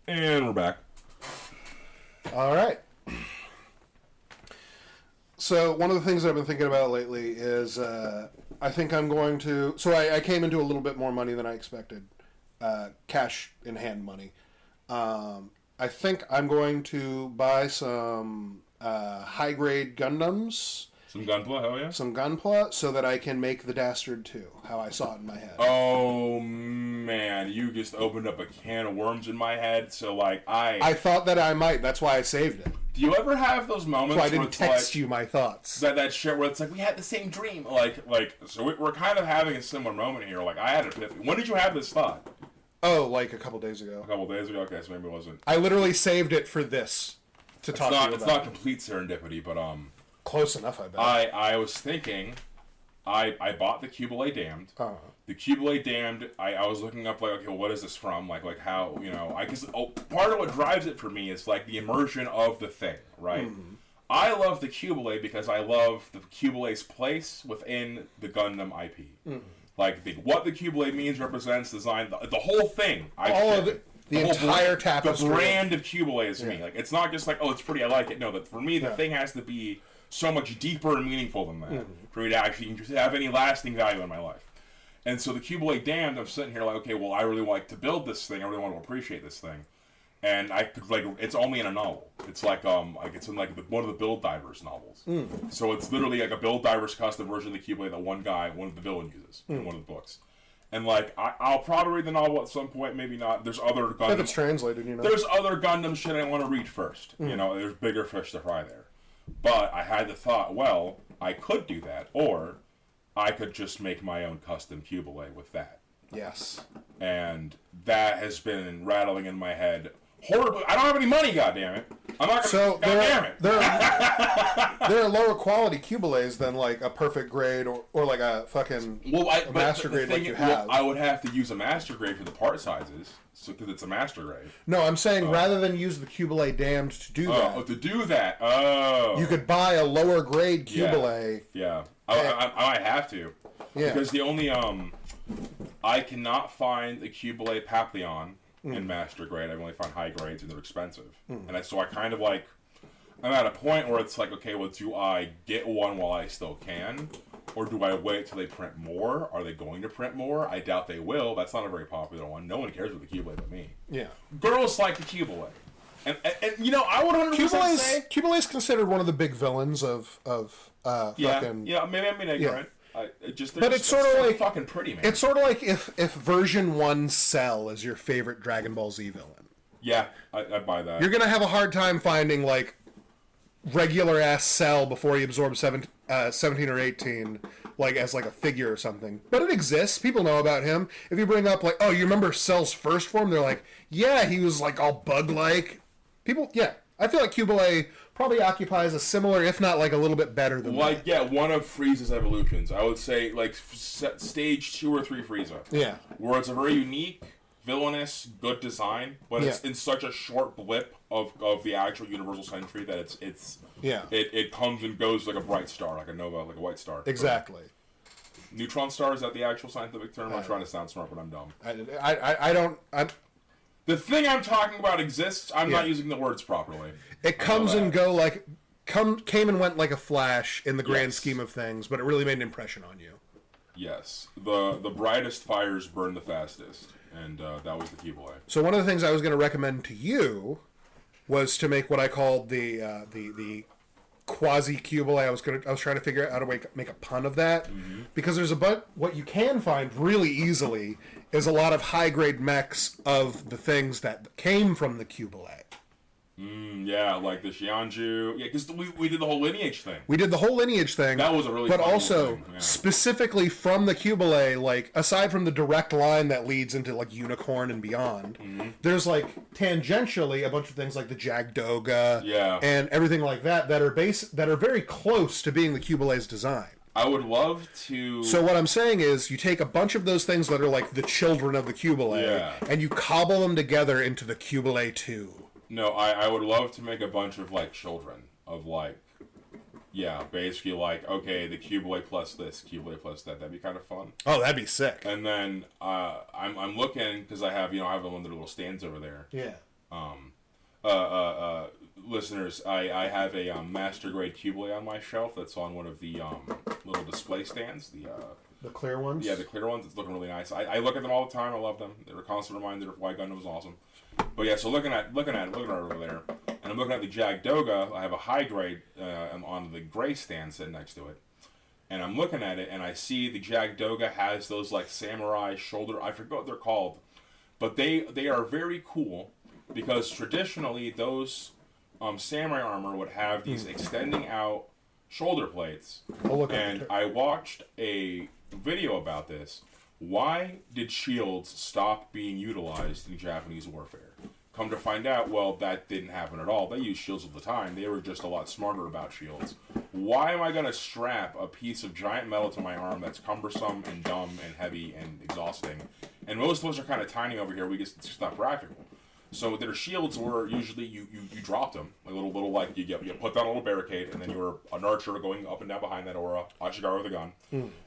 And we're back. All right. So one of the things I've been thinking about lately is I think I'm going to... So I came into a little bit more money than I expected. Cash in hand money. I think I'm going to buy some high-grade Gundams. Some Gunpla, hell yeah. Some Gunpla, so that I can make the Dastard 2, how I saw it in my head. Oh, man. You just opened up a can of worms in my head, so, like, I thought that I might. That's why I saved it. Do you ever have those moments where I didn't text you my thoughts. That shit where it's like, we had the same dream. So we're kind of having a similar moment here. Like, I had an epiphany. When did you have this thought? Oh, like a couple days ago. A couple days ago? Okay, so maybe it wasn't. I literally saved it for this, to talk to you about. It's not complete serendipity, but, close enough, I bet. I was thinking, I bought the Cubile Damned. Uh-huh. The Cubile Damned, I was looking up, like, okay, well, what is this from? Like how, part of what drives it for me is, like, the immersion of the thing, right? Mm-hmm. I love the Cubile because I love the Cubile's place within the Gundam IP. Mm-hmm. Like, what the Cubile means, represents, design, the whole thing. The entire tapestry. The brand of Cubile is me. Like, it's not just like, oh, it's pretty, I like it. No, but for me, the thing has to be so much deeper and meaningful than that for me to actually have any lasting value in my life. And so the Cubile Damned, I'm sitting here like, okay, well, I really like to build this thing. I really want to appreciate this thing. And I could, like, it's only in a novel. It's like it's in, like, one of the Build Divers novels. Mm. So it's literally like a Build Divers custom version of the Cubile that one of the villain uses in one of the books. And, like, I'll probably read the novel at some point, maybe not. There's other Gundam... If it's translated, you know. There's other Gundam shit I want to read first. Mm. You know, there's bigger fish to fry there. But I had the thought, well, I could do that, or I could just make my own custom Cubile with that. Yes. And that has been rattling in my head horribly. I don't have any money, goddammit. I'm not going to... Goddammit. There are lower quality Cubiles than, like, a perfect grade or like a fucking master grade like you have. I would have to use a master grade for the part sizes, because it's a master grade. No, I'm saying rather than use the Cubile Damned to do that. Oh, to do that. Oh. You could buy a lower grade Cubile. Yeah. I might have to. Yeah. Because the only... I cannot find the Cubile Papillon in master grade. I've only found high grades and they're expensive. And so I kind of like... I'm at a point where it's like, okay, well, do I get one while I still can? Or do I wait till they print more? Are they going to print more? I doubt they will. That's not a very popular one. No one cares about the Cubile but me. Yeah. Girls like the Cubile. And you know, I would 100% say... Cubile is considered one of the big villains of fucking... Yeah, maybe I'm ignorant. But it's sort of like... fucking pretty, man. It's sort of like if version 1 Cell is your favorite Dragon Ball Z villain. Yeah, I buy that. You're going to have a hard time finding, like, regular-ass Cell before he absorbs 17 or 18, like, as, like, a figure or something. But it exists. People know about him. If you bring up, like, oh, you remember Cell's first form? They're like, yeah, he was, like, all bug-like. People, yeah. I feel like Cubile probably occupies a similar, if not, like, a little bit better than that. Yeah, one of Frieza's evolutions. I would say, like, stage 2 or 3 Frieza. Yeah. Where it's a very unique, villainous, good design, but it's in such a short blip of the actual Universal Century that it comes and goes like a bright star, like a nova, like a white star. Exactly. Neutron star, is that the actual scientific term? I'm trying to sound smart, but I'm dumb. I don't... The thing I'm talking about exists. I'm not using the words properly. It comes and go like... came and went like a flash in the grand scheme of things, but it really made an impression on you. Yes. The brightest fires burn the fastest. And that was the Cubile. So one of the things I was going to recommend to you was to make what I called the quasi Cubile. I was trying to figure out how to make a pun of that, because there's what you can find really easily is a lot of high grade mechs of the things that came from the Cubile. Yeah, like the Xianju. Yeah, because we did the whole lineage thing. That was a really But fun also, thing. Yeah. specifically from the Cubile, like, aside from the direct line that leads into, like, Unicorn and beyond, there's, like, tangentially a bunch of things like the Jagdoga and everything like that that are very close to being the Cubile's design. I would love to... So what I'm saying is, you take a bunch of those things that are, like, the children of the Cubile, and you cobble them together into the Cubile 2. No, I would love to make a bunch of, like, children of, like, basically, like, okay, the Cubile plus this, Cubile plus that. That'd be kind of fun. Oh, that'd be sick. And then I'm looking, because I have one of the little stands over there. Yeah. Listeners, I have a master grade Cublate on my shelf that's on one of the little display stands. The clear ones? Yeah, the clear ones. It's looking really nice. I look at them all the time. I love them. They're a constant reminder of why Gundam was awesome. But yeah, so looking at it over there, and I'm looking at the Jagdoga. I have a high grade on the gray stand sitting next to it. And I'm looking at it, and I see the Jagdoga has those like samurai shoulder. I forget what they're called, but they are very cool because traditionally those samurai armor would have these extending out shoulder plates. And I watched a video about this. Why did shields stop being utilized in Japanese warfare? Come to find out, well, that didn't happen at all. They used shields all the time. They were just a lot smarter about shields. Why am I going to strap a piece of giant metal to my arm that's cumbersome and dumb and heavy and exhausting? And most of us are kind of tiny over here. It's just not practical. So their shields were usually you dropped them a little like you put down a little barricade, and then you were an archer going up and down behind that, or a Ashigaru with a gun,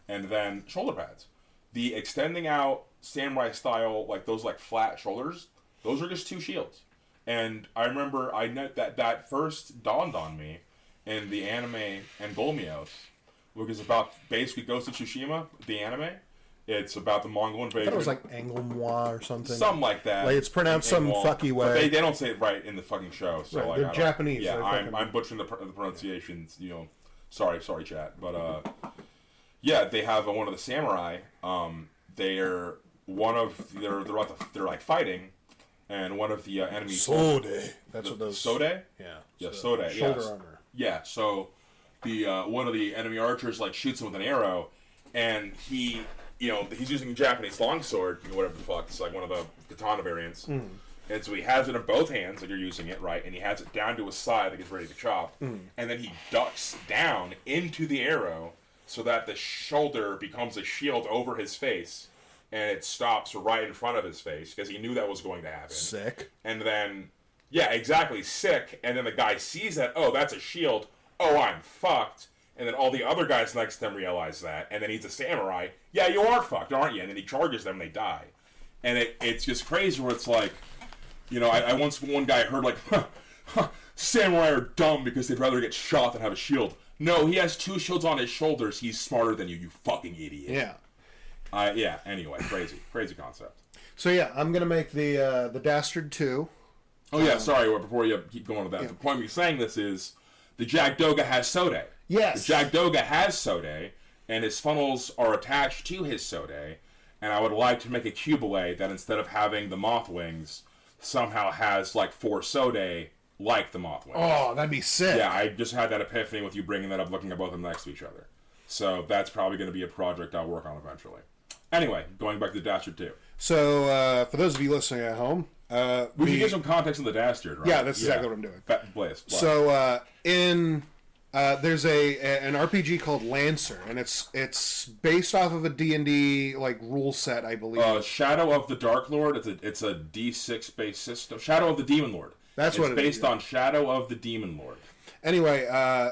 and then shoulder pads. The extending out samurai style, like those like flat shoulders, those are just two shields. And I remember that first dawned on me in the anime and Golmios, which is about basically Ghost of Tsushima, the anime. It's about the Mongol invasion. I thought it was like Anglemois or something. Something like that. Like it's pronounced some fucky way. But they don't say it right in the fucking show. So right, like, they're Japanese. Yeah, I'm butchering the pronunciations. You know, sorry, chat. But yeah, they have one of the samurai. They're like fighting, and one of the enemies. Sode. That's what those. Sode. Yeah. Yeah, Sode. Shoulder armor. Yeah. So the one of the enemy archers like shoots him with an arrow, and he. You know, he's using a Japanese longsword, whatever the fuck. It's like one of the katana variants. And so he has it in both hands, like you're using it, right? And he has it down to his side, like he's ready to chop. And then he ducks down into the arrow so that the shoulder becomes a shield over his face. And it stops right in front of his face because he knew that was going to happen. Sick. And then, yeah, exactly, sick. And then the guy sees that, oh, that's a shield. Oh, I'm fucked. And then all the other guys next to him realize that. And then he's a samurai. Yeah, you are fucked, aren't you? And then he charges them and they die. And it's just crazy where it's like, you know, I once, one guy heard like, samurai are dumb because they'd rather get shot than have a shield. No, he has two shields on his shoulders. He's smarter than you fucking idiot. Yeah. Yeah, anyway, crazy concept. So yeah, I'm going to make the Dastard 2. Oh yeah, sorry, before you keep going with that. Yeah. The point of me saying this is, the Jagdoga has Sode. Yes. The Jagdoga has Sode, and his funnels are attached to his Sode, and I would like to make a Cublate that instead of having the moth wings, somehow has like 4 Sode like the moth wings. Oh, that'd be sick. Yeah, I just had that epiphany with you bringing that up, looking at both of them next to each other. So that's probably going to be a project I'll work on eventually. Anyway, going back to the Dastard 2. So, for those of you listening at home, we should give some context on the Dastard, right? Yeah, that's exactly what I'm doing. Blaze. So, there's an RPG called Lancer, and it's based off of a D&D like rule set, I believe. Shadow of the Dark Lord. It's a D6 based system. Shadow of the Demon Lord. That's what it is. It's based on Shadow of the Demon Lord. Anyway,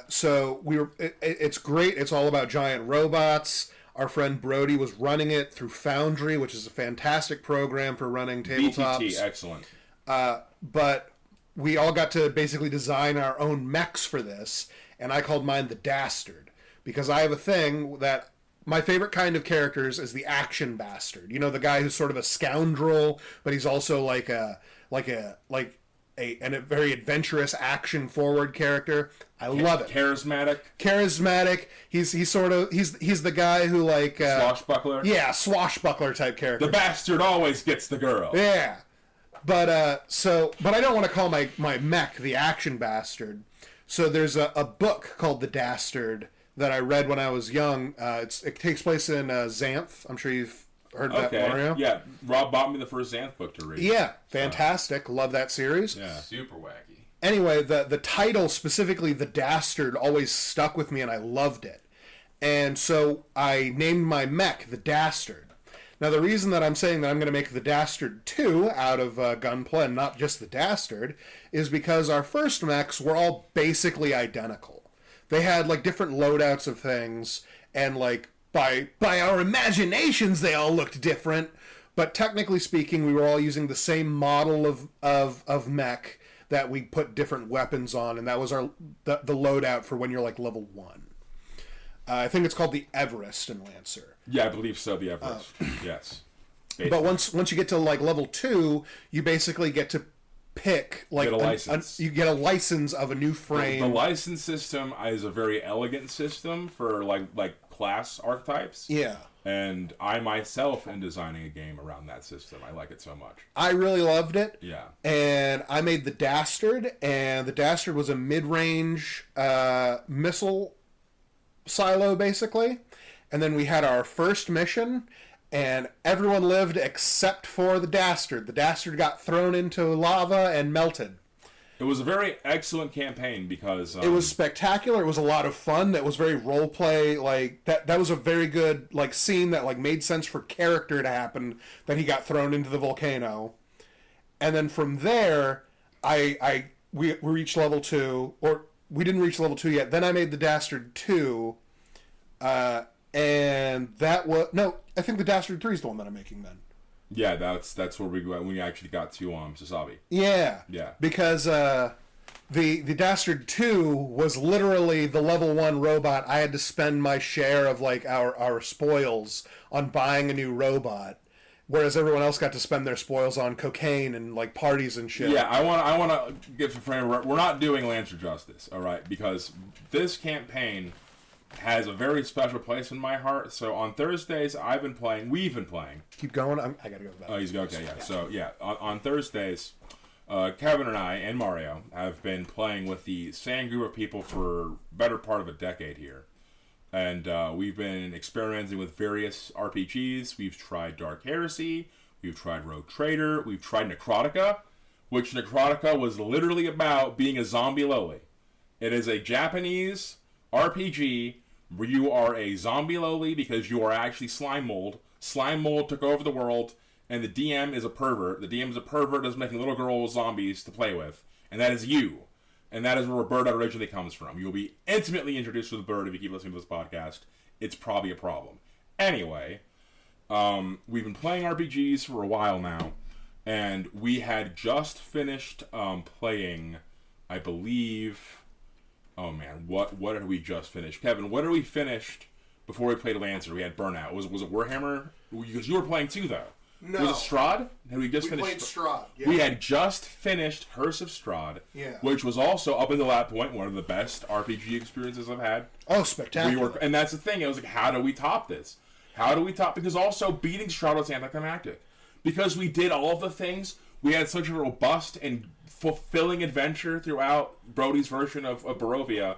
so it's great. It's all about giant robots. Our friend Brody was running it through Foundry, which is a fantastic program for running tabletops. BTT, excellent. But we all got to basically design our own mechs for this, and I called mine the Dastard because I have a thing that my favorite kind of characters is the action bastard. You know, the guy who's sort of a scoundrel, but he's also a very adventurous, action-forward character. I love it. Charismatic. He's the guy who swashbuckler. Yeah, swashbuckler type character. The bastard always gets the girl. Yeah, but I don't want to call my mech the action bastard. So there's a book called The Dastard that I read when I was young. It takes place in Xanth. I'm sure you've heard of that, Mario. Yeah, Rob bought me the first Xanth book to read. Yeah, fantastic. Love that series. Yeah, super wacky. Anyway, the title, specifically The Dastard, always stuck with me and I loved it. And so I named my mech the Dastard. Now, the reason that I'm saying that I'm going to make the Dastard 2 out of Gunpla and not just the Dastard is because our first mechs were all basically identical. They had like different loadouts of things, and like by our imaginations they all looked different, But technically speaking, we were all using the same model of mech that we put different weapons on, and that was the loadout for when you're like level 1. I think it's called the Everest in Lancer. Yeah, I believe so. The Everest. Yes. Basically. But once you get to like level 2, you basically get to pick like get a license. You get a license of a new frame. The license system is a very elegant system for like class archetypes. Yeah. And I myself am designing a game around that system. I like it so much. I really loved it. Yeah. And I made the Dastard, and the Dastard was a mid-range missile silo, basically. And then we had our first mission, and everyone lived except for the Dastard. The Dastard got thrown into lava and melted. It was a very excellent campaign because... it was spectacular. It was a lot of fun. That was very roleplay. Like, that was a very good, like, scene that, like, made sense for character to happen, that he got thrown into the volcano. And then from there, we reached level 2, or we didn't reach level 2 yet. Then I made the Dastard 2, and that was... No, I think the Dastard 3 is the one that I'm making then. Yeah, that's where we actually got to Sasabi. Yeah. Yeah. Because the Dastard 2 was literally the level 1 robot. I had to spend my share of like our spoils on buying a new robot, whereas everyone else got to spend their spoils on cocaine and like parties and shit. Yeah, I want to give some frame. We're not doing Lancer justice, all right? Because this campaign has a very special place in my heart. So on Thursdays, we've been playing. Keep going. I gotta go back. Oh, he's okay. Yeah. So yeah, on Thursdays, Kevin and I and Mario have been playing with the same group of people for better part of a decade here, and we've been experimenting with various RPGs. We've tried Dark Heresy, we've tried Rogue Trader, we've tried Necrotica, which Necrotica was literally about being a zombie loli. It is a Japanese RPG where you are a zombie loli because you are actually slime mold. Slime mold took over the world, and the DM is a pervert. The DM is a pervert that's making little girl zombies to play with, and that is you. And that is where Roberta originally comes from. You'll be intimately introduced to the bird if you keep listening to this podcast. It's probably a problem. Anyway, we've been playing RPGs for a while now, and we had just finished playing, I believe... Oh man, what did we just finish? Kevin, what did we finished before we played Lancer? We had Burnout. Was it Warhammer? Because you were playing too, though. No. Was it Strahd? Had we just finished? Played Strahd. Yeah. We had just finished Curse of Strahd, which was also up until that point one of the best RPG experiences I've had. Oh, spectacular! And that's the thing. It was like, how do we top this? How do we top? Because also beating Strahd was anticlimactic. Because we did all of the things. We had such a robust and fulfilling adventure throughout Brody's version of Barovia.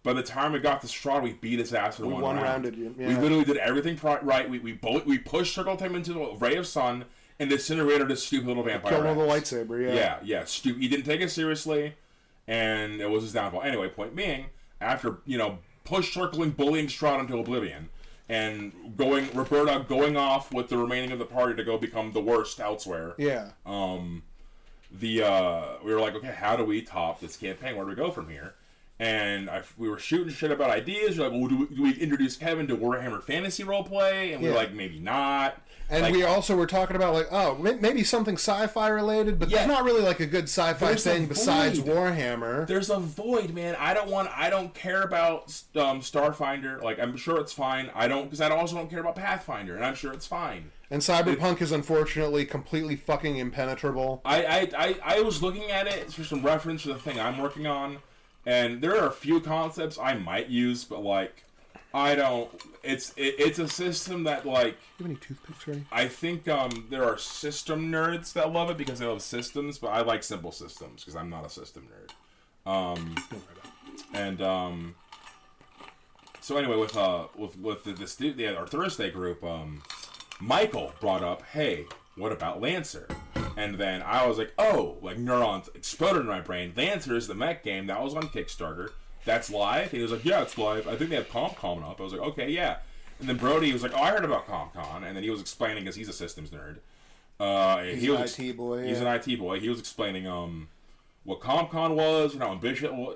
By the time we got to Strahd, we beat his ass in one round. Yeah. We literally did everything right. We pushed Circle Time into the Ray of Sun and incinerated this stupid little vampire. Killed him with a lightsaber, yeah. Yeah. He didn't take it seriously, and it was his downfall. Anyway, point being, after, push circling, bullying Strahd into oblivion, and Roberta going off with the remaining of the party to go become the worst elsewhere. Yeah. We were like, okay, how do we top this campaign? Where do we go from here? And we were shooting shit about ideas. We're like, well, do we introduce Kevin to Warhammer Fantasy Roleplay? And we're like, maybe not. And we also were talking about, like, oh, maybe something sci-fi related, but there's not really, like, a good sci-fi thing besides Warhammer. There's a void, man. I don't care about Starfinder. Like, I'm sure it's fine. Because I also don't care about Pathfinder, and I'm sure it's fine. And Cyberpunk is unfortunately completely fucking impenetrable. I was looking at it for some reference to the thing I'm working on, and there are a few concepts I might use, but, like, I don't. It's a system that, like... Do you have any toothpicks ready? I think there are system nerds that love it because they love systems, but I like simple systems because I'm not a system nerd. So anyway, with our Thursday group, Michael brought up, hey, what about Lancer? And then I was like, oh, like neurons exploded in my brain. Lancer is the mech game that was on Kickstarter. That's live? And he was like, yeah, it's live. I think they have Comp coming up. I was like, okay, yeah. And then Brody was like, oh, I heard about CompCon. And then he was explaining, because he's a systems nerd. He's an IT boy. He's an IT boy. He was explaining what CompCon was, and how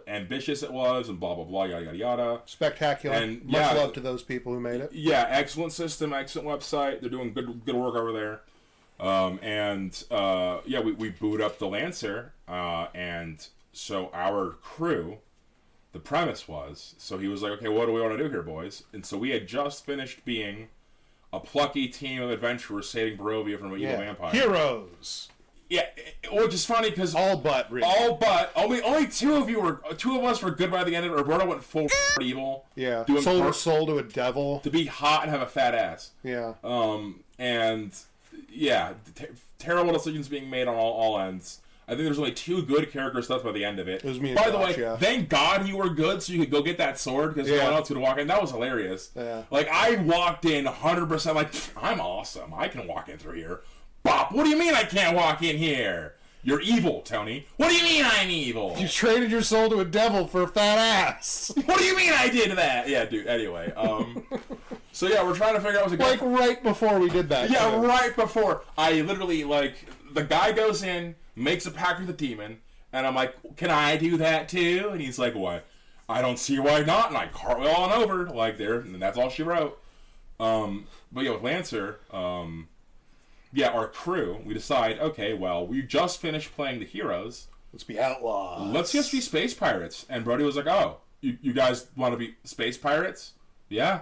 ambitious it was, and blah, blah, blah, yada, yada, yada. Spectacular. And much love to those people who made it. Yeah, excellent system, excellent website. They're doing good work over there. We boot up the Lancer, and so our crew, the premise was, so he was like, okay, what do we want to do here, boys? And so we had just finished being a plucky team of adventurers saving Barovia from an evil vampire. Heroes. Yeah, which is funny because really. only two of us were good by the end of it. Roberto went full evil. Yeah, sold her soul to a devil to be hot and have a fat ass. Yeah. Terrible decisions being made on all ends. I think there's only two good characters left by the end of it. It was me and By the Josh, way, thank God you were good so you could go get that sword because no one else could walk in. That was hilarious. Yeah. Like, I walked in 100% like, I'm awesome. I can walk in through here. Bop, what do you mean I can't walk in here? You're evil, Tony. What do you mean I'm evil? You traded your soul to a devil for a fat ass. What do you mean I did that? Yeah, dude, anyway. So yeah, we're trying to figure out what's like right before we did that. Yeah, right before. I literally, like, the guy goes in, makes a pact with the demon, and I'm like, can I do that too? And he's like, what? I don't see why not. And I cartwheel on over, like, there, and that's all she wrote. But yeah, with Lancer, our crew, we decide, okay, well, we just finished playing the heroes. Let's be outlaws. Let's just be space pirates. And Brody was like, oh, you guys want to be space pirates? Yeah.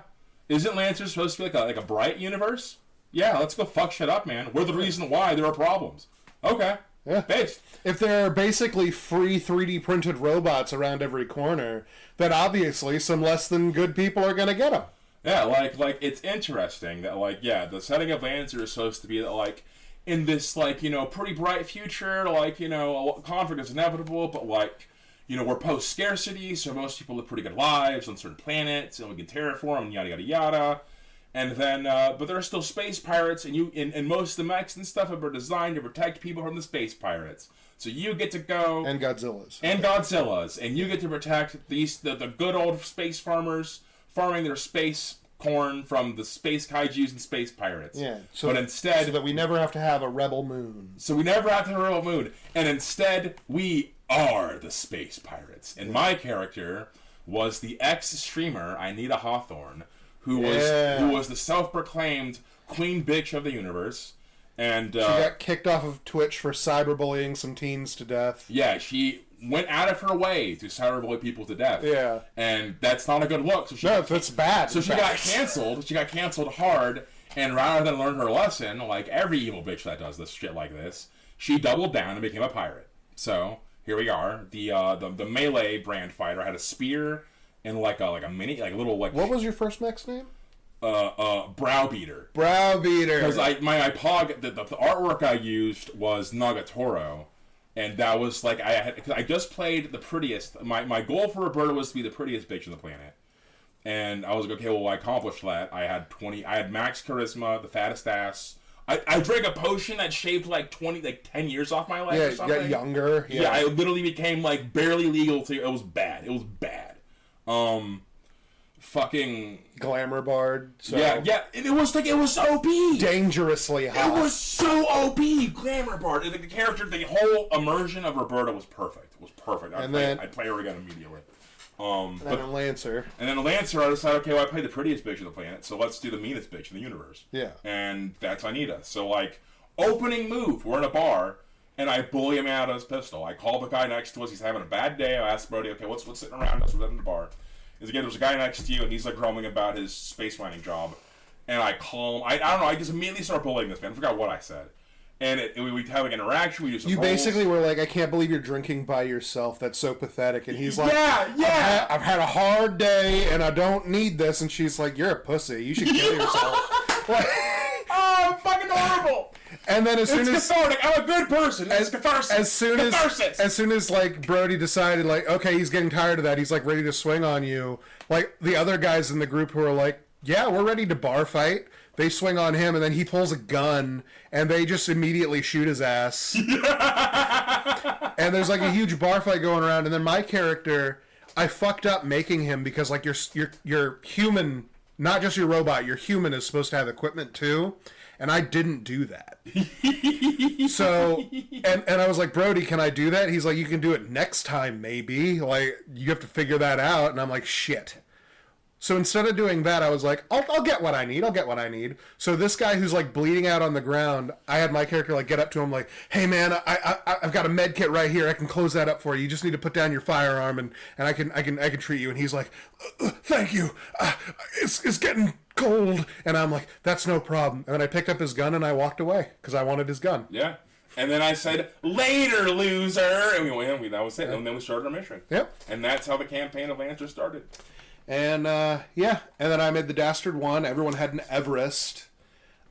Isn't Lancer supposed to be like a bright universe? Yeah, let's go fuck shit up, man. We're the reason why there are problems. Okay. Yeah. Based. If there are basically free 3D printed robots around every corner, then obviously some less than good people are going to get them. Yeah, like it's interesting that, like, yeah, the setting of Lancer is supposed to be that, like, in this, like, you know, pretty bright future, like, you know, conflict is inevitable, but, like, you know, we're post-scarcity, so most people live pretty good lives on certain planets, and we can terraform, and yada, yada, yada. And then, but there are still space pirates, and most of the mechs and stuff are designed to protect people from the space pirates. So you get to go... And Godzillas. And you get to protect the good old space farmers farming their space corn from the space kaijus and space pirates. Yeah. So that we never have to have a rebel moon. So we never have to have a rebel moon. And instead, we are the space pirates. And my character was the ex-streamer, Anita Hawthorne, who was the self-proclaimed queen bitch of the universe. And she got kicked off of Twitch for cyberbullying some teens to death. Yeah, she went out of her way to cyberbully people to death. Yeah. And that's not a good look. So that's bad. So she got canceled. She got canceled hard. And rather than learn her lesson, like every evil bitch that does this shit like this, she doubled down and became a pirate. So here we are. The melee brand fighter had a spear and like a mini, like a little, like... What was your first mech's name? Browbeater. Browbeater. Because my pog, the artwork I used was Nagatoro. And that was like, I just played the prettiest. My goal for Roberta was to be the prettiest bitch on the planet. And I was like, okay, well, I accomplished that. I had max charisma, the fattest ass. I drank a potion that shaved like 10 years off my life or something. Yeah, younger. Yeah, I literally became like barely legal to, it was bad. Fucking glamour bard. So yeah. It was OP. Dangerously hot. It was so OP. Glamour bard. The character, the whole immersion of Roberta was perfect. It was perfect. I'd play her again immediately. And then a Lancer. And then a Lancer, I decided, okay, well, I played the prettiest bitch on the planet, so let's do the meanest bitch in the universe. Yeah. And that's Anita. So, like, opening move, we're in a bar, and I bully him out of his pistol. I call the guy next to us, he's having a bad day. I ask Brody, okay, what's sitting around us? We're in the bar. Again, there's a guy next to you, and he's like grumbling about his space mining job. And I call him. I don't know. I just immediately start bullying this man. I forgot what I said. And we have an interaction. We do some You roles. basically were like, I can't believe you're drinking by yourself. That's so pathetic. And he's like, yeah. I've had a hard day, and I don't need this. And she's like, you're a pussy. You should kill yourself. Oh, fucking horrible. And then as soon as cathartic. I'm a good person. It's catharsis. As soon as like Brody decided like, okay, he's getting tired of that. He's like ready to swing on you. Like the other guys in the group who are like, yeah, we're ready to bar fight. They swing on him, and then he pulls a gun, and they just immediately shoot his ass. And there's like a huge bar fight going around. And then my character, I fucked up making him because like your human, not just your robot, your human is supposed to have equipment too. And I didn't do that. So, and I was like, Brody, can I do that? He's like, you can do it next time, maybe. Like, you have to figure that out. And I'm like, shit. So instead of doing that, I was like, I'll get what I need. So this guy who's like bleeding out on the ground, I had my character like get up to him like, hey man, I've got a med kit right here. I can close that up for you. You just need to put down your firearm and I can treat you. And he's like, thank you. It's getting cold. And I'm like, that's no problem. And then I picked up his gun and I walked away because I wanted his gun. Yeah. And then I said, later, loser. And that was it. And then we started our mission. Yep. And that's how the campaign of Lancer started. And, and then I made the Dastard one. Everyone had an Everest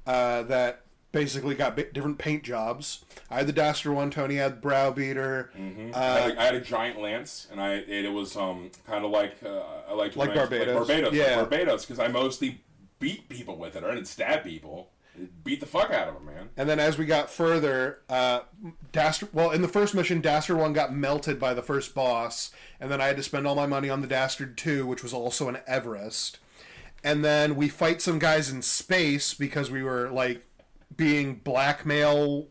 that basically got different paint jobs. I had the Dastard one. Tony had Browbeater. Mm-hmm. I had a giant lance, and it was kind of like Barbados. Like Barbados. Yeah. Like Barbados, because I mostly beat people with it. I didn't stab people. Beat the fuck out of them, man. And then as we got further, in the first mission, Dastard 1 got melted by the first boss, and then I had to spend all my money on the Dastard 2, which was also an Everest. And then we fight some guys in space because we were, like, being blackmail...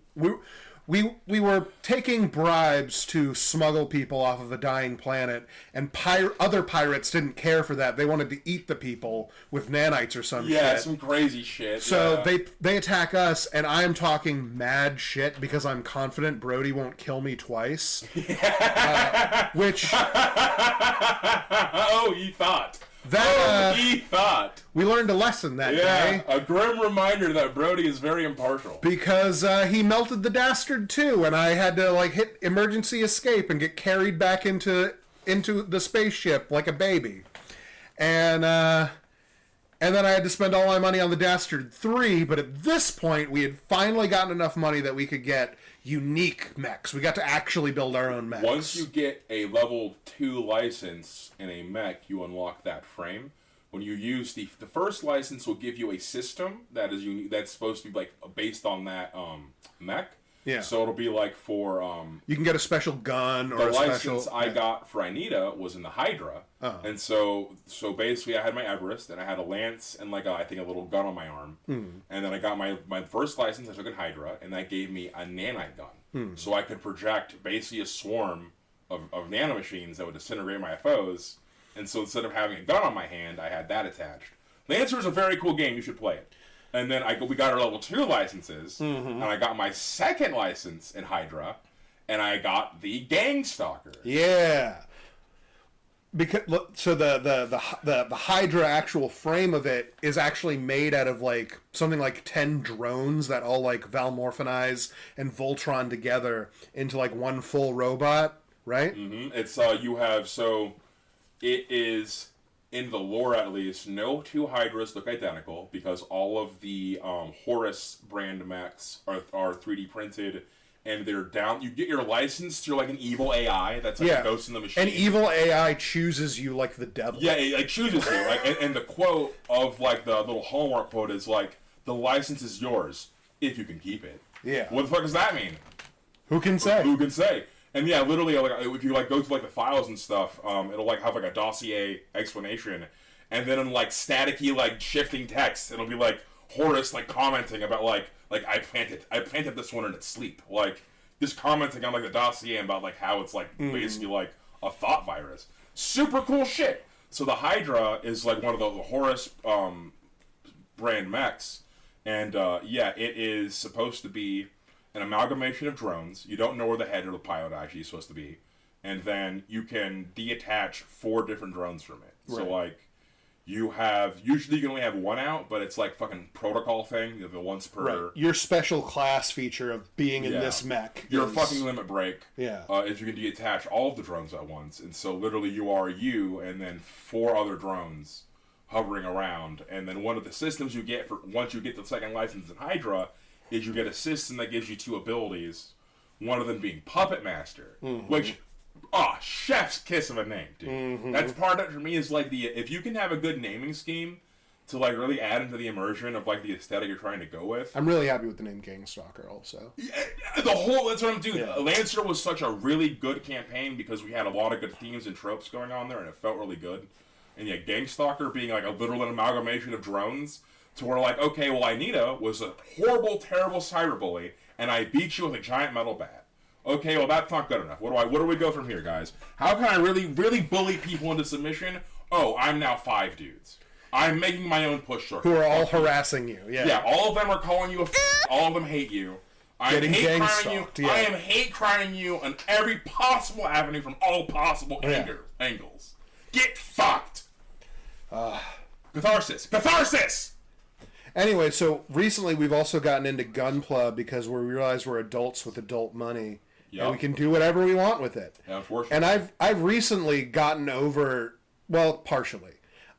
We were taking bribes to smuggle people off of a dying planet, and other pirates didn't care for that. They wanted to eat the people with nanites or some shit. Yeah, some crazy shit. So they attack us, and I'm talking mad shit because I'm confident Brody won't kill me twice. Which... oh, he thought. He thought. We learned a lesson that day. A grim reminder that Brody is very impartial. Because he melted the Dastard too, and I had to like hit emergency escape and get carried back into the spaceship like a baby. And then I had to spend all my money on the Dastard 3, but at this point we had finally gotten enough money that we could get unique mechs. We got to actually build our own mechs. Once you get a level 2 license in a mech, you unlock that frame. When you use the first license will give you a system that is unique, that's supposed to be like based on that mech. Yeah. So it'll be like for you can get a special gun or the a license special. I got for Anita was in the Hydra, and so basically I had my Everest and I had a lance and like I think a little gun on my arm, and then I got my first license I took in Hydra, and that gave me a nanite gun, so I could project basically a swarm of nanomachines that would disintegrate my foes, and so instead of having a gun on my hand, I had that attached. Lancer is a very cool game. You should play it. And then we got our level 2 licenses, and I got my second license in Hydra, and I got the Gang Stalker. Yeah. Because so the Hydra actual frame of it is actually made out of like something like 10 drones that all like Valmorphinize and Voltron together into like one full robot, right? Mm-hmm. It's it is. In the lore, at least, no 2 Hydras look identical because all of the Horus brand mechs are 3D printed, and they're down. You get your license through like an evil AI that's like a ghost in the machine. An evil AI chooses you like the devil. Yeah, it like chooses you. Like, and the quote of like the little homework quote is like, "The license is yours if you can keep it." Yeah. What the fuck does that mean? Who can say? Who can say? And yeah, literally, like if you like go through like the files and stuff, it'll like have like a dossier explanation, and then in like staticky like shifting text, it'll be like Horus like commenting about like I planted this one in its sleep, like just commenting on like the dossier about like how it's like basically like a thought virus. Super cool shit. So the Hydra is like one of the Horus brand mechs, and it is supposed to be an amalgamation of drones. You don't know where the head or the pilot actually is supposed to be. And then you can detach 4 different drones from it. Right. So, like, usually you can only have 1 out, but it's like fucking protocol thing, the once per... Right. Your special class feature of being in this mech. Your fucking limit break is you can detach all of the drones at once. And so, literally, you are you and then 4 other drones hovering around. And then one of the systems you get once you get the second license in Hydra is you get a system that gives you 2 abilities, one of them being Puppet Master, which, chef's kiss of a name, dude. That's part of it for me is like if you can have a good naming scheme to like really add into the immersion of like the aesthetic you're trying to go with. I'm really happy with the name Gang Stalker also. Yeah, that's what I'm doing. Yeah. Lancer was such a really good campaign because we had a lot of good themes and tropes going on there and it felt really good. And yeah, Gang Stalker being like a literal amalgamation of drones. To where, like, okay, well, Anita was a horrible, terrible cyberbully, and I beat you with a giant metal bat. Okay, well, that's not good enough. Where do we go from here, guys? How can I really, really bully people into submission? oh, I'm now 5 dudes. I'm making my own push circle. Who are all harassing you. Yeah. Yeah, all of them are calling you a all of them hate you. I am hate crimes you. Yeah. I am hate criming you on every possible avenue from all possible angles. Get fucked. Catharsis. Catharsis! Anyway, so recently we've also gotten into Gunpla because we realize we're adults with adult money. Yep. And we can do whatever we want with it. Yeah, unfortunately. And I've recently gotten over, well, partially.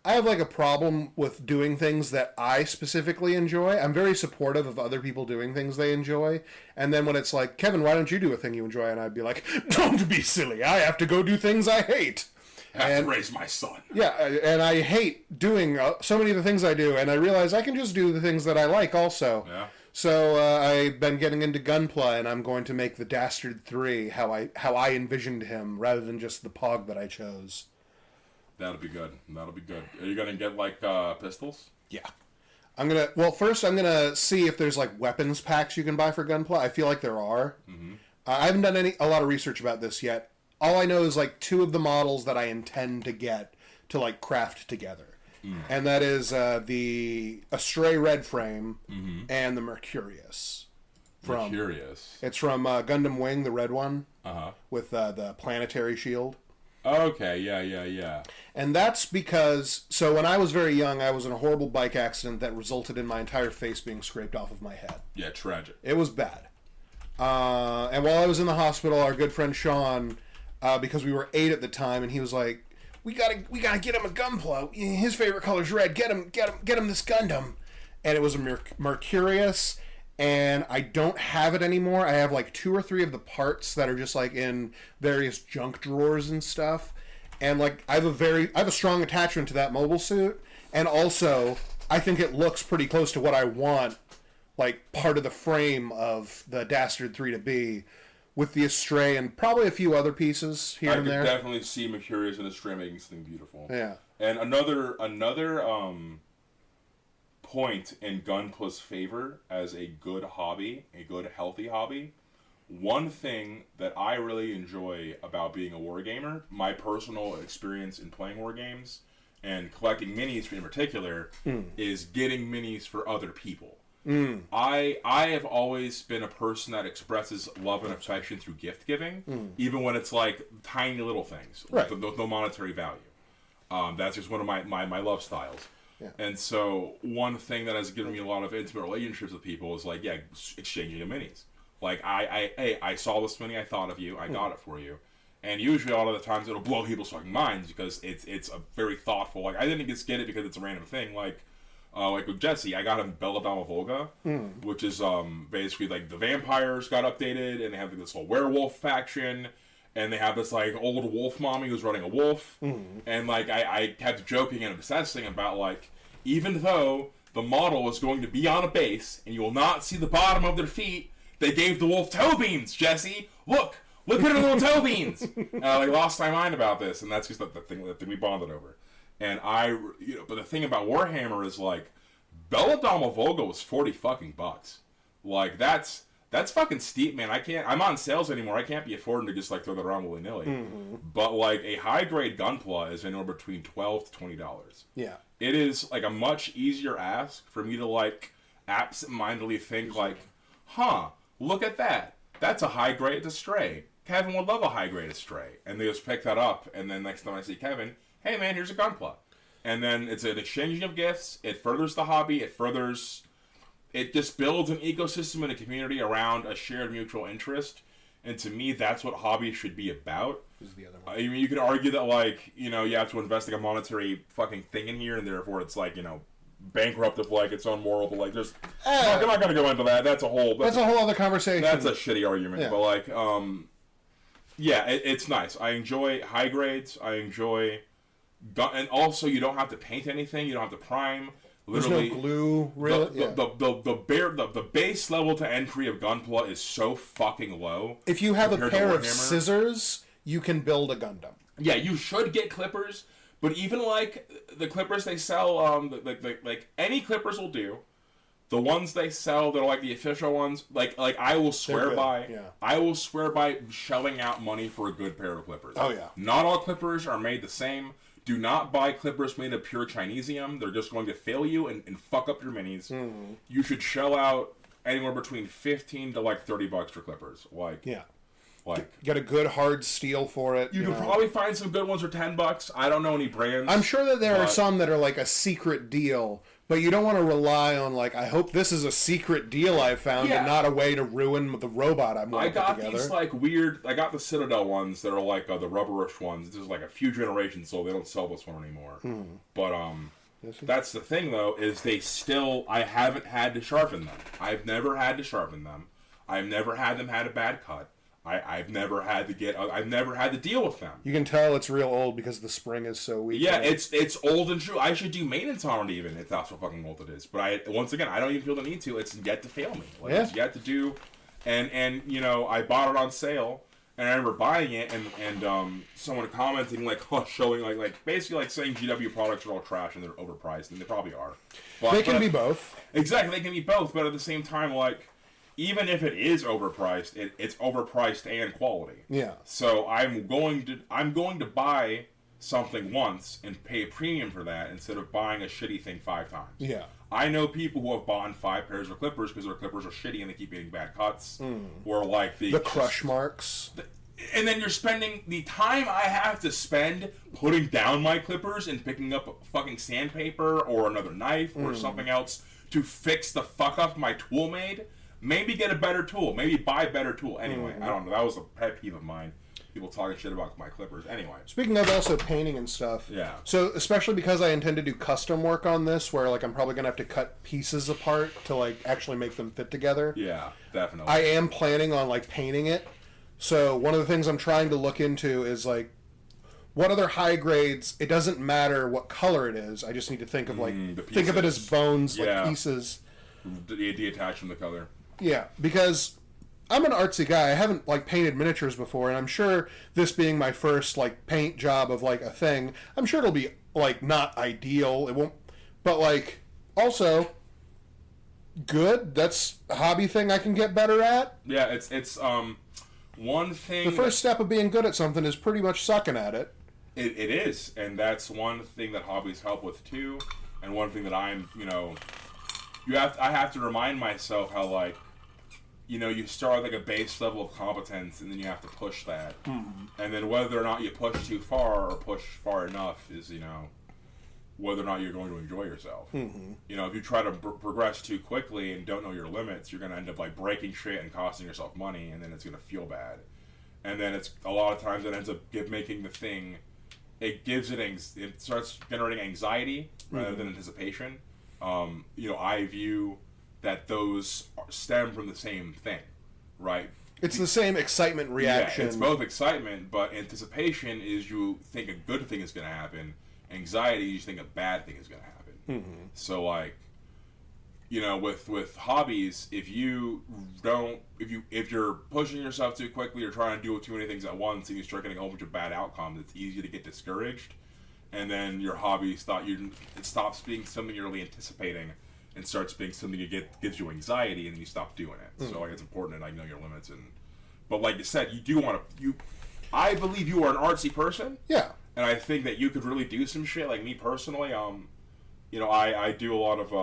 I have like a problem with doing things that I specifically enjoy. I'm very supportive of other people doing things they enjoy. And then when it's like, Kevin, why don't you do a thing you enjoy? And I'd be like, don't be silly. I have to go do things I hate. I have to raise my son. Yeah, and I hate doing so many of the things I do. And I realize I can just do the things that I like also. Yeah. So I've been getting into Gunpla, and I'm going to make the Dastard 3 how I envisioned him, rather than just the Pog that I chose. That'll be good. That'll be good. Are you gonna get like pistols? Yeah. First I'm gonna see if there's like weapons packs you can buy for Gunpla. I feel like there are. Mm-hmm. I haven't done a lot of research about this yet. All I know is like 2 of the models that I intend to get to like craft together. And that is the Astray Red Frame and the Mercurius. Mercurius. It's from Gundam Wing, the red one, with the planetary shield. Okay, yeah. And that's because, so when I was very young, I was in a horrible bike accident that resulted in my entire face being scraped off of my head. Yeah, tragic. It was bad. And while I was in the hospital, our good friend Sean, because we were 8 at the time, and he was like, We gotta get him a Gunpla. His favorite color's red. Get him this Gundam. And it was a Mercurius, and I don't have it anymore. I have like 2 or 3 of the parts that are just like in various junk drawers and stuff. And like I have a strong attachment to that mobile suit, and also I think it looks pretty close to what I want, like part of the frame of the Dastard 3 to be. With the Astray and probably a few other pieces here and there. I could definitely see Mercurius and Astray making something beautiful. Yeah. And another point in Gunpla's favor as a good hobby, a good healthy hobby, one thing that I really enjoy about being a wargamer, my personal experience in playing war games and collecting minis in particular, is getting minis for other people. I have always been a person that expresses love and affection through gift giving, even when it's like tiny little things, right. with no monetary value. That's just one of my love styles. Yeah. And so one thing that has given me a lot of intimate relationships with people is like, exchanging the minis. Like I saw this mini, I thought of you, I got it for you. And usually a lot of the times it'll blow people's fucking minds because it's a very thoughtful, like I didn't just get it because it's a random thing, like with Jesse, I got him Belladonna Volga, which is basically like the vampires got updated, and they have like, this whole werewolf faction, and they have this like old wolf mommy who's running a wolf, and like I kept joking and obsessing about like, even though the model is going to be on a base and you will not see the bottom of their feet, they gave the wolf toe beans. Jesse, look at her little toe beans. And I lost my mind about this, and that's just the thing we bonded over. And but the thing about Warhammer is like, Belladonna Volga was $40 fucking bucks. Like that's fucking steep, man. I'm on sales anymore. I can't be affording to just like throw that around willy nilly. But like a high grade Gunpla is anywhere between $12 to $20. Yeah, it is like a much easier ask for me to like absentmindedly think like, look at that. That's a high grade Astray. Kevin would love a high grade Astray, and they just pick that up. And then next time I see Kevin, hey man, here's a Gunpla. And then it's an exchanging of gifts. It furthers the hobby. It just builds an ecosystem and a community around a shared mutual interest. And to me, that's what hobby should be about. Who's the other one? I mean, you could argue that, like, you have to invest like a monetary fucking thing in here, and therefore it's like, bankrupt of like its own moral. But like, there's, I'm not going to go into that. That's a whole other conversation. That's a shitty argument. Yeah. But like, it's nice. I enjoy high grades. I enjoy. And also, you don't have to paint anything. You don't have to prime. Literally, there's no glue. Really, the base level to entry of Gunpla is so fucking low. If you have a pair of scissors, you can build a Gundam. Yeah, you should get clippers, but even like the clippers they sell, like any clippers will do. The ones they sell that are like the official ones, like I will swear by. Yeah. I will swear by shelling out money for a good pair of clippers. Oh yeah. Not all clippers are made the same. Do not buy clippers made of pure Chinesium. They're just going to fail you and fuck up your minis. You should shell out anywhere between 15 to like $30 for clippers. Like, get a good hard steel for it. You can probably find some good ones for $10. I don't know any brands. I'm sure that there are some that are like a secret deal, but you don't want to rely on like, I hope this is a secret deal I found and not a way to ruin the robot I'm working together. I got these like weird. I got the Citadel ones that are like the rubberish ones. This is like a few generations old. They don't sell this one anymore. But that's the thing though, is they still. I haven't had to sharpen them. I've never had to sharpen them. I've never had them had a bad cut. I've never had to deal with them. You can tell it's real old because the spring is so weak. Yeah, it's old and true. I should do maintenance on it even if that's how fucking old it is. But once again, I don't even feel the need to. It's yet to fail me. Like, it's yet to do. And you know, I bought it on sale, and I remember buying it, and someone commenting like, showing like basically like saying GW products are all trash and they're overpriced, and they probably are. But, they can be both. Exactly, they can be both. But at the same time, like, even if it is overpriced, it's overpriced and quality. Yeah. So I'm going to buy something once and pay a premium for that instead of buying a shitty thing 5 times. Yeah. I know people who have bought 5 pairs of clippers because their clippers are shitty and they keep getting bad cuts. Or like the crush marks. And then you're spending the time I have to spend putting down my clippers and picking up fucking sandpaper or another knife or something else to fix the fuck up my tool made. Maybe get a better tool. Maybe buy a better tool. Anyway, I don't know. That was a pet peeve of mine. People talking shit about my clippers. Anyway. Speaking of also painting and stuff. Yeah. So, especially because I intend to do custom work on this, where like I'm probably going to have to cut pieces apart to like actually make them fit together. Yeah, definitely. I am planning on like painting it. So, one of the things I'm trying to look into is like, what other high grades, it doesn't matter what color it is. I just need to think of like, think of it as bones, like pieces. Detach from the color. Yeah, because I'm an artsy guy. I haven't like painted miniatures before, and I'm sure this being my first like paint job of like a thing, I'm sure it'll be like not ideal. It won't, but like also good. That's a hobby thing I can get better at. Yeah, it's one thing. The first step of being good at something is pretty much sucking at it. It is, and that's one thing that hobbies help with too, and one thing that I'm, I have to remind myself how like, you start like a base level of competence, and then you have to push that, and then whether or not you push too far or push far enough is, whether or not you're going to enjoy yourself. If you try to progress too quickly and don't know your limits, you're going to end up like breaking shit and costing yourself money, and then it's going to feel bad, and then it's a lot of times it ends up making the thing. It starts generating anxiety rather than anticipation. I view that those stem from the same thing, right? It's the same excitement reaction. Yeah, it's both excitement, but anticipation is you think a good thing is going to happen. Anxiety, you think a bad thing is going to happen. So, like, with hobbies, if you're pushing yourself too quickly or trying to do too many things at once and you start getting a whole bunch of bad outcomes, it's easy to get discouraged. And then your hobby it stops being something you're really anticipating and starts being something that gives you anxiety, and then you stop doing it. So like, it's important to know your limits. But like you said, you do want to. I believe you are an artsy person. Yeah. And I think that you could really do some shit. Like me personally, I do a lot of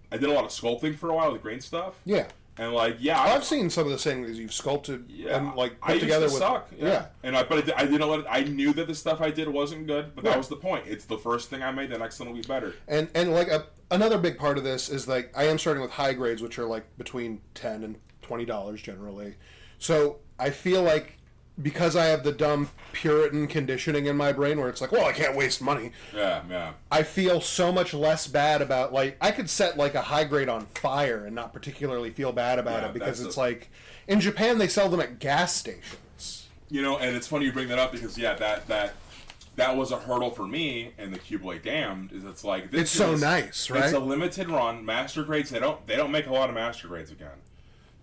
I did a lot of sculpting for a while with grain stuff. Yeah. And like, I've seen some of the things you've sculpted and like put together with. Suck. Yeah. And I didn't let it. I knew that the stuff I did wasn't good, but that was the point. It's the first thing I made. The next one will be better. And like another big part of this is like I am starting with high grades, which are like between $10 and $20 generally. So I feel like because I have the dumb Puritan conditioning in my brain where it's like, well, I can't waste money. Yeah. I feel so much less bad about, like, I could set, like, a high grade on fire and not particularly feel bad about it because it's like, in Japan, they sell them at gas stations. And it's funny you bring that up because, that was a hurdle for me in the Q-Blade Damned, is it's like... It's so nice, right? It's a limited run. Master grades, they don't make a lot of master grades again.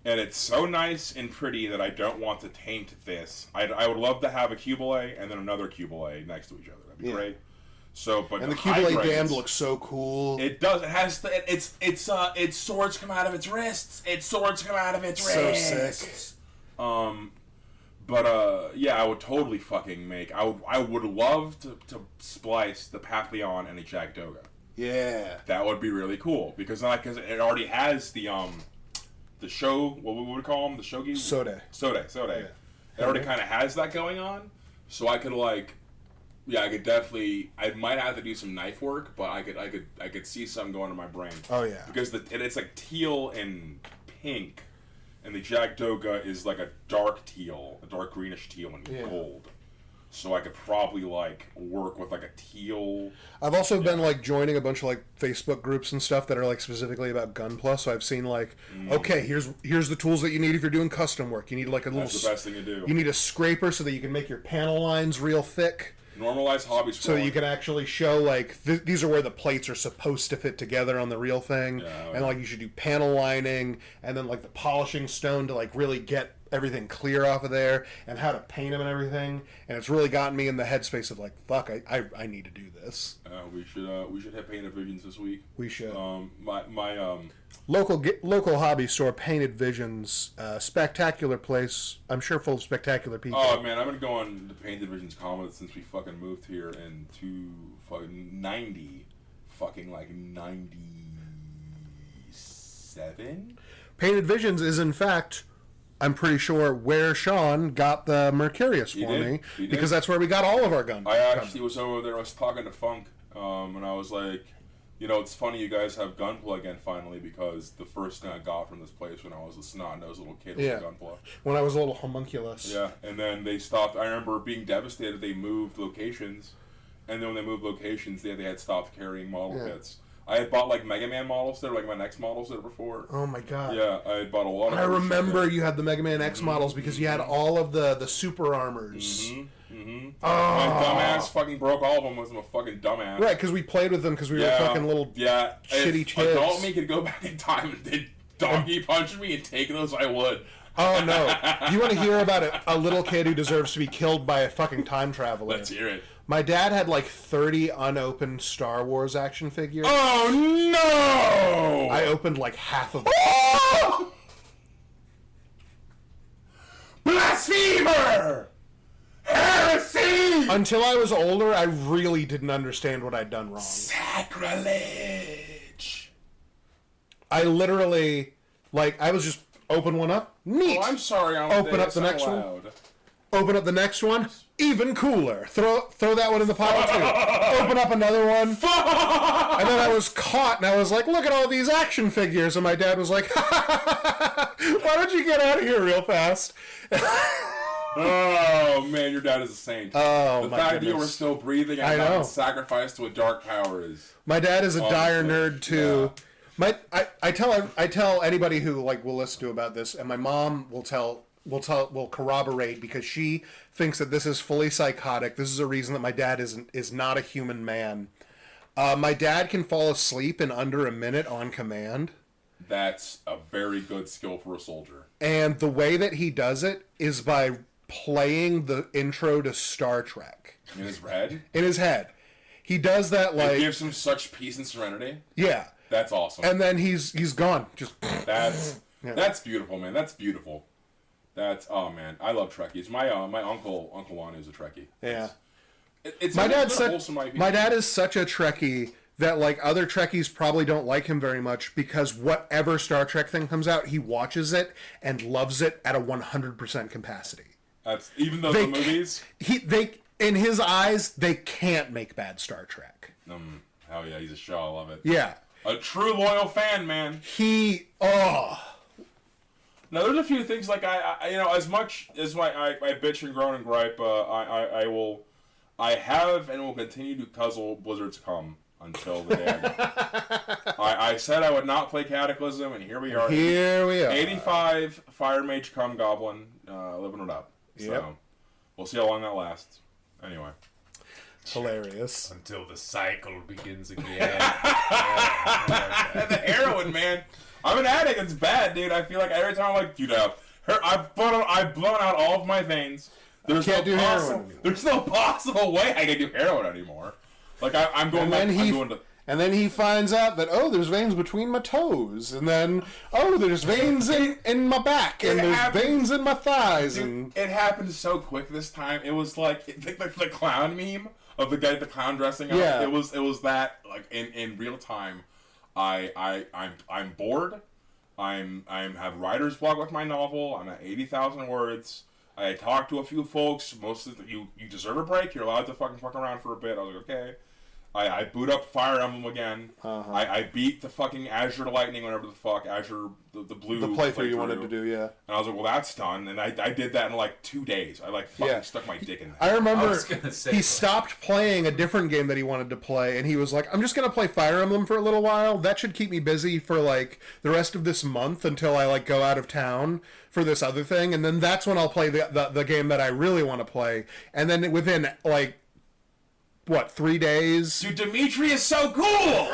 And it's so nice and pretty that I don't want to taint this. I would love to have a Q-Blade and then another Q-Blade next to each other. That'd be great. So, but and the Q-Blade Damned looks so cool. It does. It has its swords come out of its wrists. Its swords come out of its wrists. So sick. But yeah, I would totally fucking make. I would love to splice the Papillon and a Jackdoga. Yeah, that would be really cool because it already has the show. What would we call them? The shogi. Sode. Yeah. It already kind of has that going on, so I could I could definitely. I might have to do some knife work, but I could see some going in my brain. Oh yeah, because it's like teal and pink. And the Jackdoga is like a dark teal, a dark greenish teal and gold. So I could probably work with a teal. I've also been joining a bunch of Facebook groups and stuff that are specifically about Gunpla. So I've seen okay, here's the tools that you need if you're doing custom work. You need a little. That's the best thing to do. You need a scraper so that you can make your panel lines real thick. Normalize hobby scrolling. So you can actually show these are where the plates are supposed to fit together on the real thing, and you should do panel lining and then the polishing stone to really get everything clear off of there, and how to paint them and everything. And it's really gotten me in the headspace of fuck, I need to do this. We should have Painted Visions this week. We should. My local hobby store, Painted Visions, spectacular place. I'm sure full of spectacular people. Oh man, I've been going to Painted Visions Commons since we fucking moved here in 97. Painted Visions is in fact, I'm pretty sure, where Sean got the Mercurius for me, because that's where we got all of our guns. I actually was over there. I was talking to Funk, and I was like, it's funny you guys have Gunpla again finally, because the first thing I got from this place when I was a snot-nosed little kid was Gunpla. When I was a little homunculus. Yeah, and then they stopped. I remember being devastated. They moved locations, and then when they moved locations, they had stopped carrying model kits. I had bought Mega Man models there, my next models there before. Oh my god. Yeah, I had bought a lot of. I remember you had the Mega Man X models because you had all of the super armors. Oh. My dumbass fucking broke all of them. Was a fucking dumbass. Right, because we played with them because we were fucking little shitty if kids. Adult me could go back in time and did donkey punch me and take those, I would. Oh no! You want to hear about a little kid who deserves to be killed by a fucking time traveler? Let's hear it. My dad had 30 unopened Star Wars action figures. Oh no! I opened half of them. Oh! Blasphemer! Heresy! Until I was older, I really didn't understand what I'd done wrong. Sacrilege! I literally, I was just open one up. Neat. Oh, I'm sorry. Open up the next one. Open up the next one. Even cooler. Throw that one in the pile too. Open up another one. And then I was caught, and I was like, "Look at all these action figures." And my dad was like, "Why don't you get out of here real fast?" Oh man, your dad is a saint. Oh the my fact goodness. that you were still breathing and not sacrificed to a dark power is. My dad is a dire nerd too. Yeah. I tell anybody who will listen to about this, and my mom will corroborate, because she thinks that this is fully psychotic. This is a reason that my dad is not a human man. My dad can fall asleep in under a minute on command. That's a very good skill for a soldier. And the way that he does it is by playing the intro to Star Trek. In his head? In his head. He does that It gives him such peace and serenity. Yeah. That's awesome. And then he's gone. Just That's beautiful, man. That's beautiful. Oh man, I love Trekkies. My uncle Lon is a Trekkie. Yeah. My dad is such a Trekkie that other Trekkies probably don't like him very much, because whatever Star Trek thing comes out, he watches it and loves it at a 100% capacity. That's even though the movies in his eyes, they can't make bad Star Trek. Hell yeah, he's a show. I love it. Yeah. A true loyal fan, man. Now, there's a few things as much as I bitch and groan and gripe, I have and will continue to cuzzle Blizzard's come until the day I said I would not play Cataclysm, and here we are. 85 Fire Mage come Goblin, living it up. So, we'll see how long that lasts. Anyway. Hilarious. Until the cycle begins again. The heroin, man. I'm an addict. It's bad, dude. I feel like every time I'm dude, I've blown out all of my veins. There's no possible way I can do heroin anymore. I'm going. And then he finds out that, oh, there's veins between my toes. And then, oh, there's veins in my back. And there's veins in my thighs. Dude, and it happened so quick this time. It was like the clown meme of the guy with the clown dressing up. Yeah. It was that, like, in real time. I'm bored. I'm have writer's block with my novel. I'm at 80,000 words. I talked to a few folks. Most of you deserve a break. You're allowed to fucking fuck around for a bit. I was like, okay. I boot up Fire Emblem again. Uh-huh. I beat the fucking Azure Lightning, whatever the fuck, Azure, the blue the playthrough you wanted to do, yeah. And I was like, well, that's done. And I did that in like 2 days. I like fucking stuck my dick in that. I remember he like, stopped playing a different game that he wanted to play, and he was like, I'm just going to play Fire Emblem for a little while. That should keep me busy for like the rest of this month until I like go out of town for this other thing. And then that's when I'll play the game that I really want to play. And then within like, what, 3 days? Dude, Dimitri is so cool!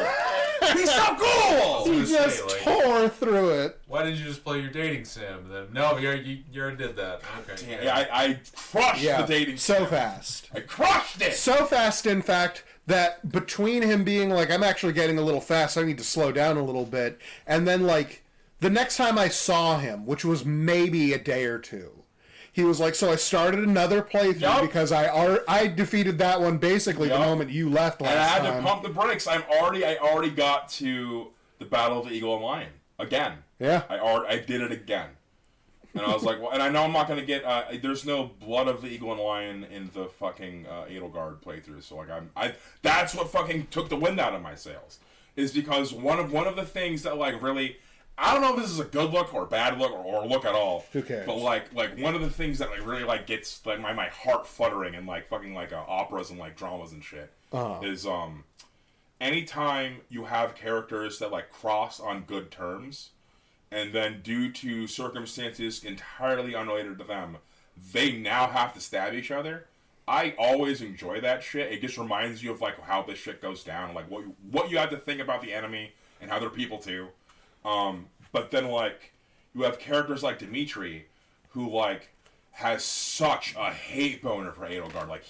He's so cool! He just tore through it. Why didn't you just play your dating sim? Then no, you already did that. Okay. Damn, yeah, I crushed the dating so sim. fast. I crushed it! So fast, in fact, that between him being like, I'm actually getting a little fast, I need to slow down a little bit, and then like, the next time I saw him, which was maybe a day or two, he was like, so I started another playthrough because I defeated that one basically the moment you left last time. And I had to pump the brakes. I already got to the Battle of the Eagle and Lion again. Yeah. I did it again. And I was like, well, and I know I'm not going to get, there's no Blood of the Eagle and Lion in the fucking Edelgard playthrough. So like that's what fucking took the wind out of my sails. Is because one of the things that like really, I don't know if this is a good look or a bad look or look at all. Who cares? But like one of the things that like really like gets like my heart fluttering and like fucking like operas and like dramas and shit is anytime you have characters that like cross on good terms, and then due to circumstances entirely unrelated to them, they now have to stab each other. I always enjoy that shit. It just reminds you of like how this shit goes down, like what you have to think about the enemy and how they're people too. But then, like, you have characters like Dimitri, who, like, has such a hate boner for Edelgard. Like,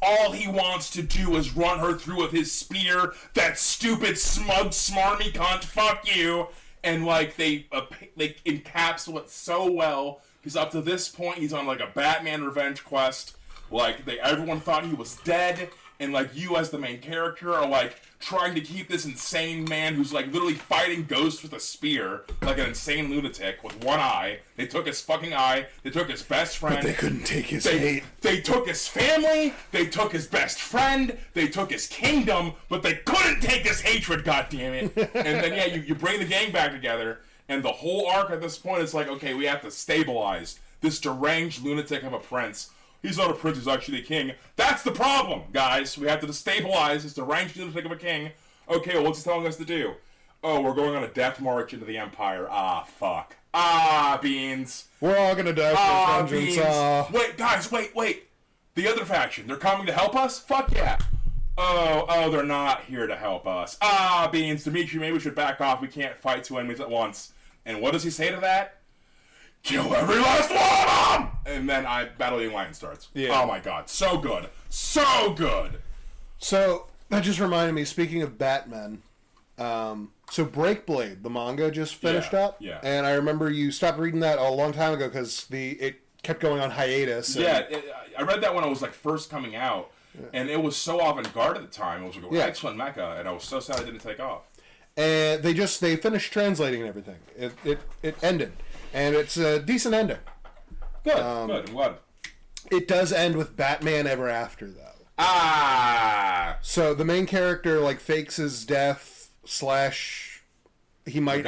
all he wants to do is run her through with his spear, that stupid, smug, smarmy cunt, fuck you. And, like, they encapsulate so well, because up to this point, he's on, like, a Batman revenge quest. Like, everyone thought he was dead, and, like, you as the main character are, like, trying to keep this insane man who's, like, literally fighting ghosts with a spear, like an insane lunatic with one eye. They took his fucking eye. They took his best friend. But they couldn't take his hate. They took his family. They took his best friend. They took his kingdom. But they couldn't take his hatred, goddammit. And then, yeah, you bring the gang back together, and the whole arc at this point is like, okay, we have to stabilize this deranged lunatic of a prince. He's not a prince, he's actually a king. That's the problem, guys. We have to destabilize this deranged lunatic of a king. Okay, well, what's he telling us to do? Oh, we're going on a death march into the Empire. Ah, fuck. Ah, beans. We're all gonna die for vengeance. Beans. Wait, guys, wait. The other faction, they're coming to help us? Fuck yeah. Oh, they're not here to help us. Ah, beans. Dimitri, maybe we should back off. We can't fight two enemies at once. And what does he say to that? Kill every last one of them! And then Battle of the Lion starts. Yeah. Oh my god. So good. So good! So, that just reminded me, speaking of Batman, so Breakblade, the manga, just finished up. Yeah. And I remember you stopped reading that a long time ago because it kept going on hiatus. Yeah, I read that when it was like first coming out. Yeah. And it was so avant-garde at the time. It was like a excellent mecha, and I was so sad it didn't take off. And they finished translating and everything. It ended. And it's a decent ending. Good, good. I'm glad. It does end with Batman Ever After, though. Ah! So the main character, like, fakes his death, / he might...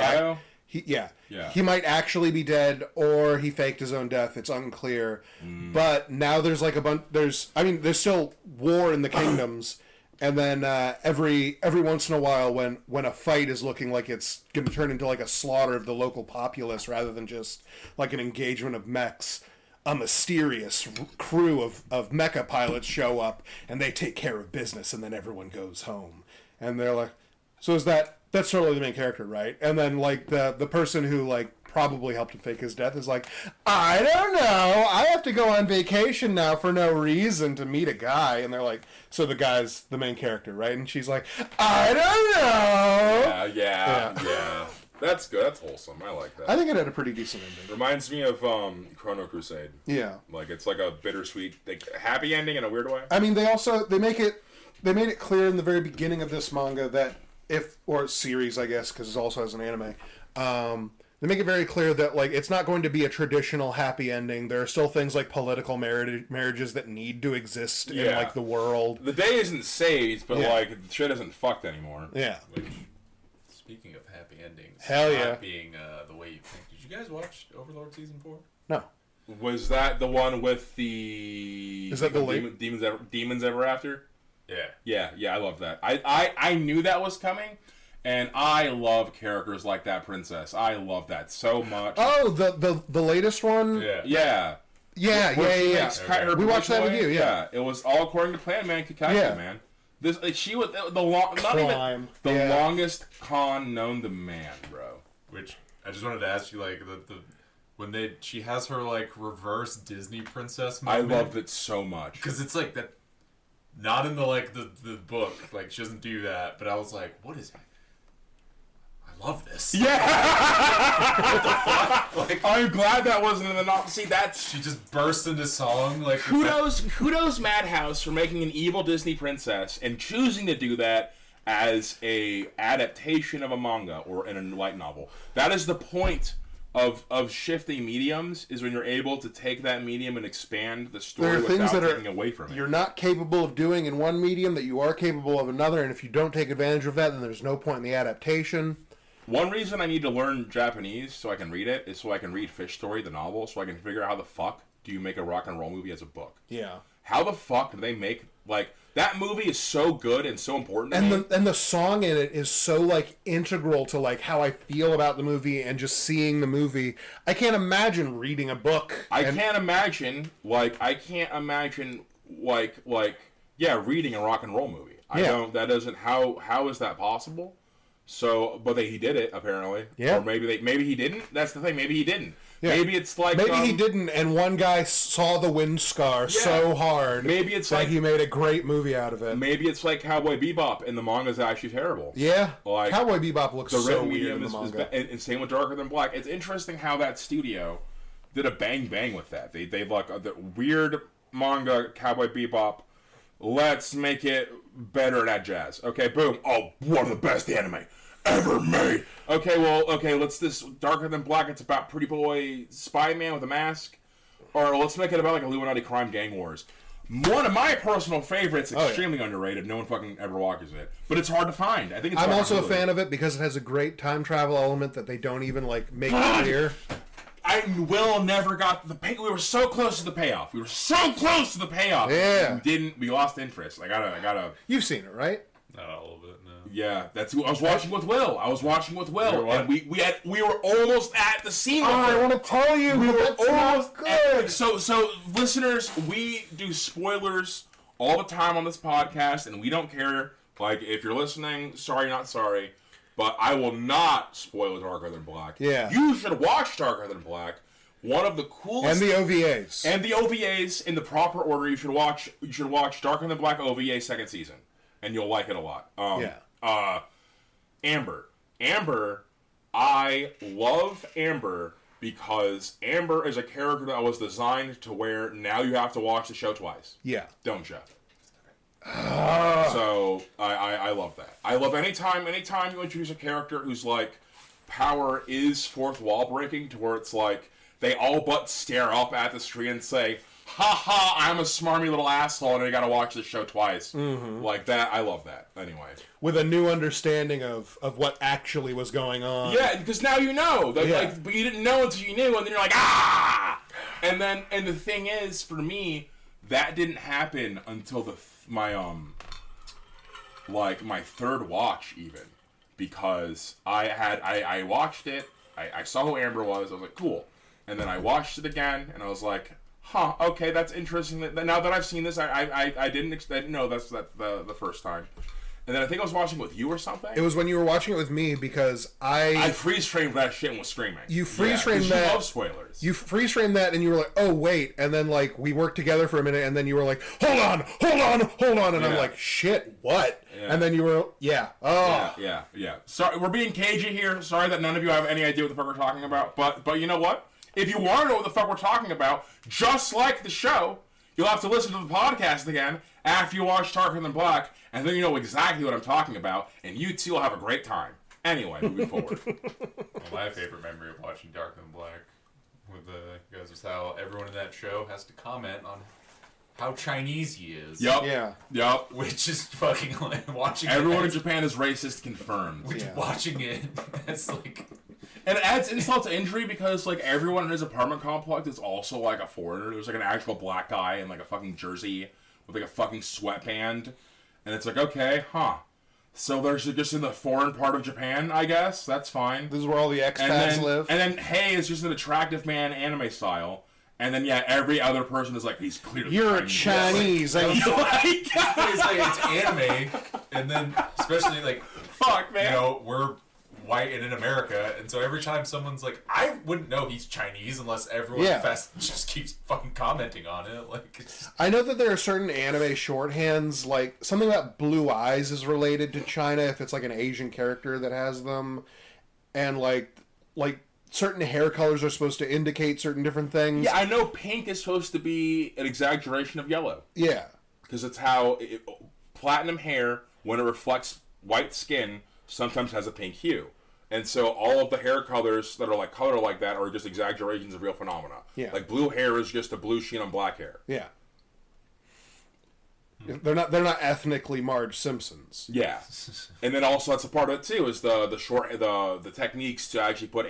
He might actually be dead, or he faked his own death. It's unclear. But now there's, like, there's still war in the kingdoms. And then every once in a while, when a fight is looking like it's going to turn into like a slaughter of the local populace rather than just like an engagement of mechs, a mysterious crew of mecha pilots show up and they take care of business, and then everyone goes home. And they're like, so is that That's totally the main character, right? And then, like, the person who, like, probably helped him fake his death is like, I don't know, I have to go on vacation now for no reason to meet a guy. And they're like, so the guy's the main character, right? And she's like, I don't know. Yeah. That's good. That's wholesome. I like that. I think it had a pretty decent ending. Reminds me of Chrono Crusade. Yeah. Like, it's like a bittersweet, like, happy ending in a weird way. I mean, they made it clear in the very beginning of this manga that or series, I guess, because it also has an anime, they make it very clear that, like, it's not going to be a traditional happy ending. There are still things like political marriages that need to exist in, like, the world. The day isn't saved, but, like, the shit isn't fucked anymore. Yeah. Which, speaking of happy endings, hell yeah, not being the way you think. Did you guys watch Overlord Season 4? No. Was that the one with the... Is that the Demons Ever After? Yeah. Yeah, I love that. I knew that was coming, and I love characters like that princess. I love that so much. Oh, the latest one? Yeah. Okay. We watched that with you, yeah. It was all according to plan, man. Kakashi, man. She was the longest con known to man, bro. Which, I just wanted to ask you, like, when she has her, like, reverse Disney princess moment. I loved it so much. Because it's like that. Not in the book, like, she doesn't do that, but I was like, what is... I love this. Yeah! What the fuck? Like, I'm glad that wasn't in the novel. See, that's... She just burst into song, like... Kudos Madhouse for making an evil Disney princess and choosing to do that as a adaptation of a manga or in a light novel. That is the point of shifting mediums, is when you're able to take that medium and expand the story without taking away from it. You're not capable of doing in one medium that you are capable of another, and if you don't take advantage of that, then there's no point in the adaptation. One reason I need to learn Japanese so I can read it is so I can read Fish Story, the novel, so I can figure out how the fuck do you make a rock and roll movie as a book. Yeah. How the fuck do they make, like... That movie is so good and so important to me. And the song in it is so, like, integral to, like, how I feel about the movie and just seeing the movie. I can't imagine reading a book. I can't imagine reading a rock and roll movie. That doesn't, how is that possible? So, but he did it, apparently. Yeah. Or maybe he didn't. That's the thing, maybe he didn't. Yeah. Maybe it's like... Maybe he didn't, and one guy saw the wind scar so hard maybe it's that like he made a great movie out of it. Maybe it's like Cowboy Bebop, and the manga's actually terrible. Yeah. Like, Cowboy Bebop looks so weird in the manga. And same with Darker Than Black. It's interesting how that studio did a bang with that. They like the weird manga Cowboy Bebop. Let's make it better than that jazz. Okay, boom. Oh, one of the best anime ever made. Okay, let's this Darker Than Black. It's about pretty boy spy man with a mask, or let's make it about like Illuminati crime gang wars. One of my personal favorites, extremely underrated. No one fucking ever watches it, but it's hard to find. I think it's. I'm also a fan of it because it has a great time travel element that they don't even like make clear. Will never got the pay. We were so close to the payoff. Yeah, we lost interest. I gotta. You've seen it, right? Not all of it, no. Yeah, that's who I was watching with Will. And we were almost at the scene. I want to tell you, we were almost good. So listeners, we do spoilers all the time on this podcast, and we don't care. Like, if you're listening, sorry, not sorry, but I will not spoil Darker Than Black. Yeah, you should watch Darker Than Black. One of the coolest, and the OVAs in the proper order. You should watch Darker Than Black OVA second season, and you'll like it a lot. Amber, I love Amber because Amber is a character that was designed to where now you have to watch the show twice. Yeah, don't you? So I love that. I love anytime you introduce a character who's like power is fourth wall breaking to where it's like they all but stare up at the screen and say, "Ha ha! I'm a smarmy little asshole, and I gotta watch this show twice." Mm-hmm. Like that, I love that. Anyway, with a new understanding of what actually was going on. Yeah, because now you know. Like, but you didn't know until you knew, and then you're like, ah! And the thing is, for me, that didn't happen until my third watch, even, because I watched it. I saw who Amber was. I was like, cool. And then I watched it again, and I was like, huh, okay, that's interesting. Now that I've seen this, I didn't know that's the first time. And then I think I was watching it with you or something. It was when you were watching it with me because I freeze framed that shit and was screaming. You freeze framed that. You love spoilers. You freeze framed that and you were like, oh wait, and then like we worked together for a minute and then you were like, hold on, and I'm like, shit, what? Yeah. And then you were Yeah. Sorry, we're being cagey here. Sorry that none of you have any idea what the fuck we're talking about. But you know what? If you want to know what the fuck we're talking about, just like the show, you'll have to listen to the podcast again after you watch Darker Than Black, and then you know exactly what I'm talking about, and you two will have a great time. Anyway, moving forward. Well, my favorite memory of watching Darker Than Black with you guys was how everyone in that show has to comment on how Chinese he is. Yep. Yeah. Yep. Which is fucking like watching everyone in Japan is racist confirmed. Watching it, that's like... And it adds insult to injury because, like, everyone in his apartment complex is also, like, a foreigner. There's, like, an actual black guy in, like, a fucking jersey with, like, a fucking sweatband. And it's like, okay, so they're just in the foreign part of Japan, I guess. That's fine. This is where all the expats live. And then Hey is just an attractive man anime style. And then, every other person is like, he's clearly You're Chinese. Like, it's anime. And then, especially, like, fuck, man. You know, we're white and in America, and so every time someone's like, I wouldn't know he's Chinese unless everyone just keeps fucking commenting on it. Like, I know that there are certain anime shorthands, like something about blue eyes is related to China if it's like an Asian character that has them, and like certain hair colors are supposed to indicate certain different things. Yeah, I know pink is supposed to be an exaggeration of yellow. Yeah, because it's how platinum hair, when it reflects white skin, sometimes has a pink hue. And so all of the hair colors that are like color like that are just exaggerations of real phenomena. Yeah. Like blue hair is just a blue sheen on black hair. Yeah. They're not ethnically Marge Simpsons. Yeah. And then also that's a part of it too, is the techniques to actually put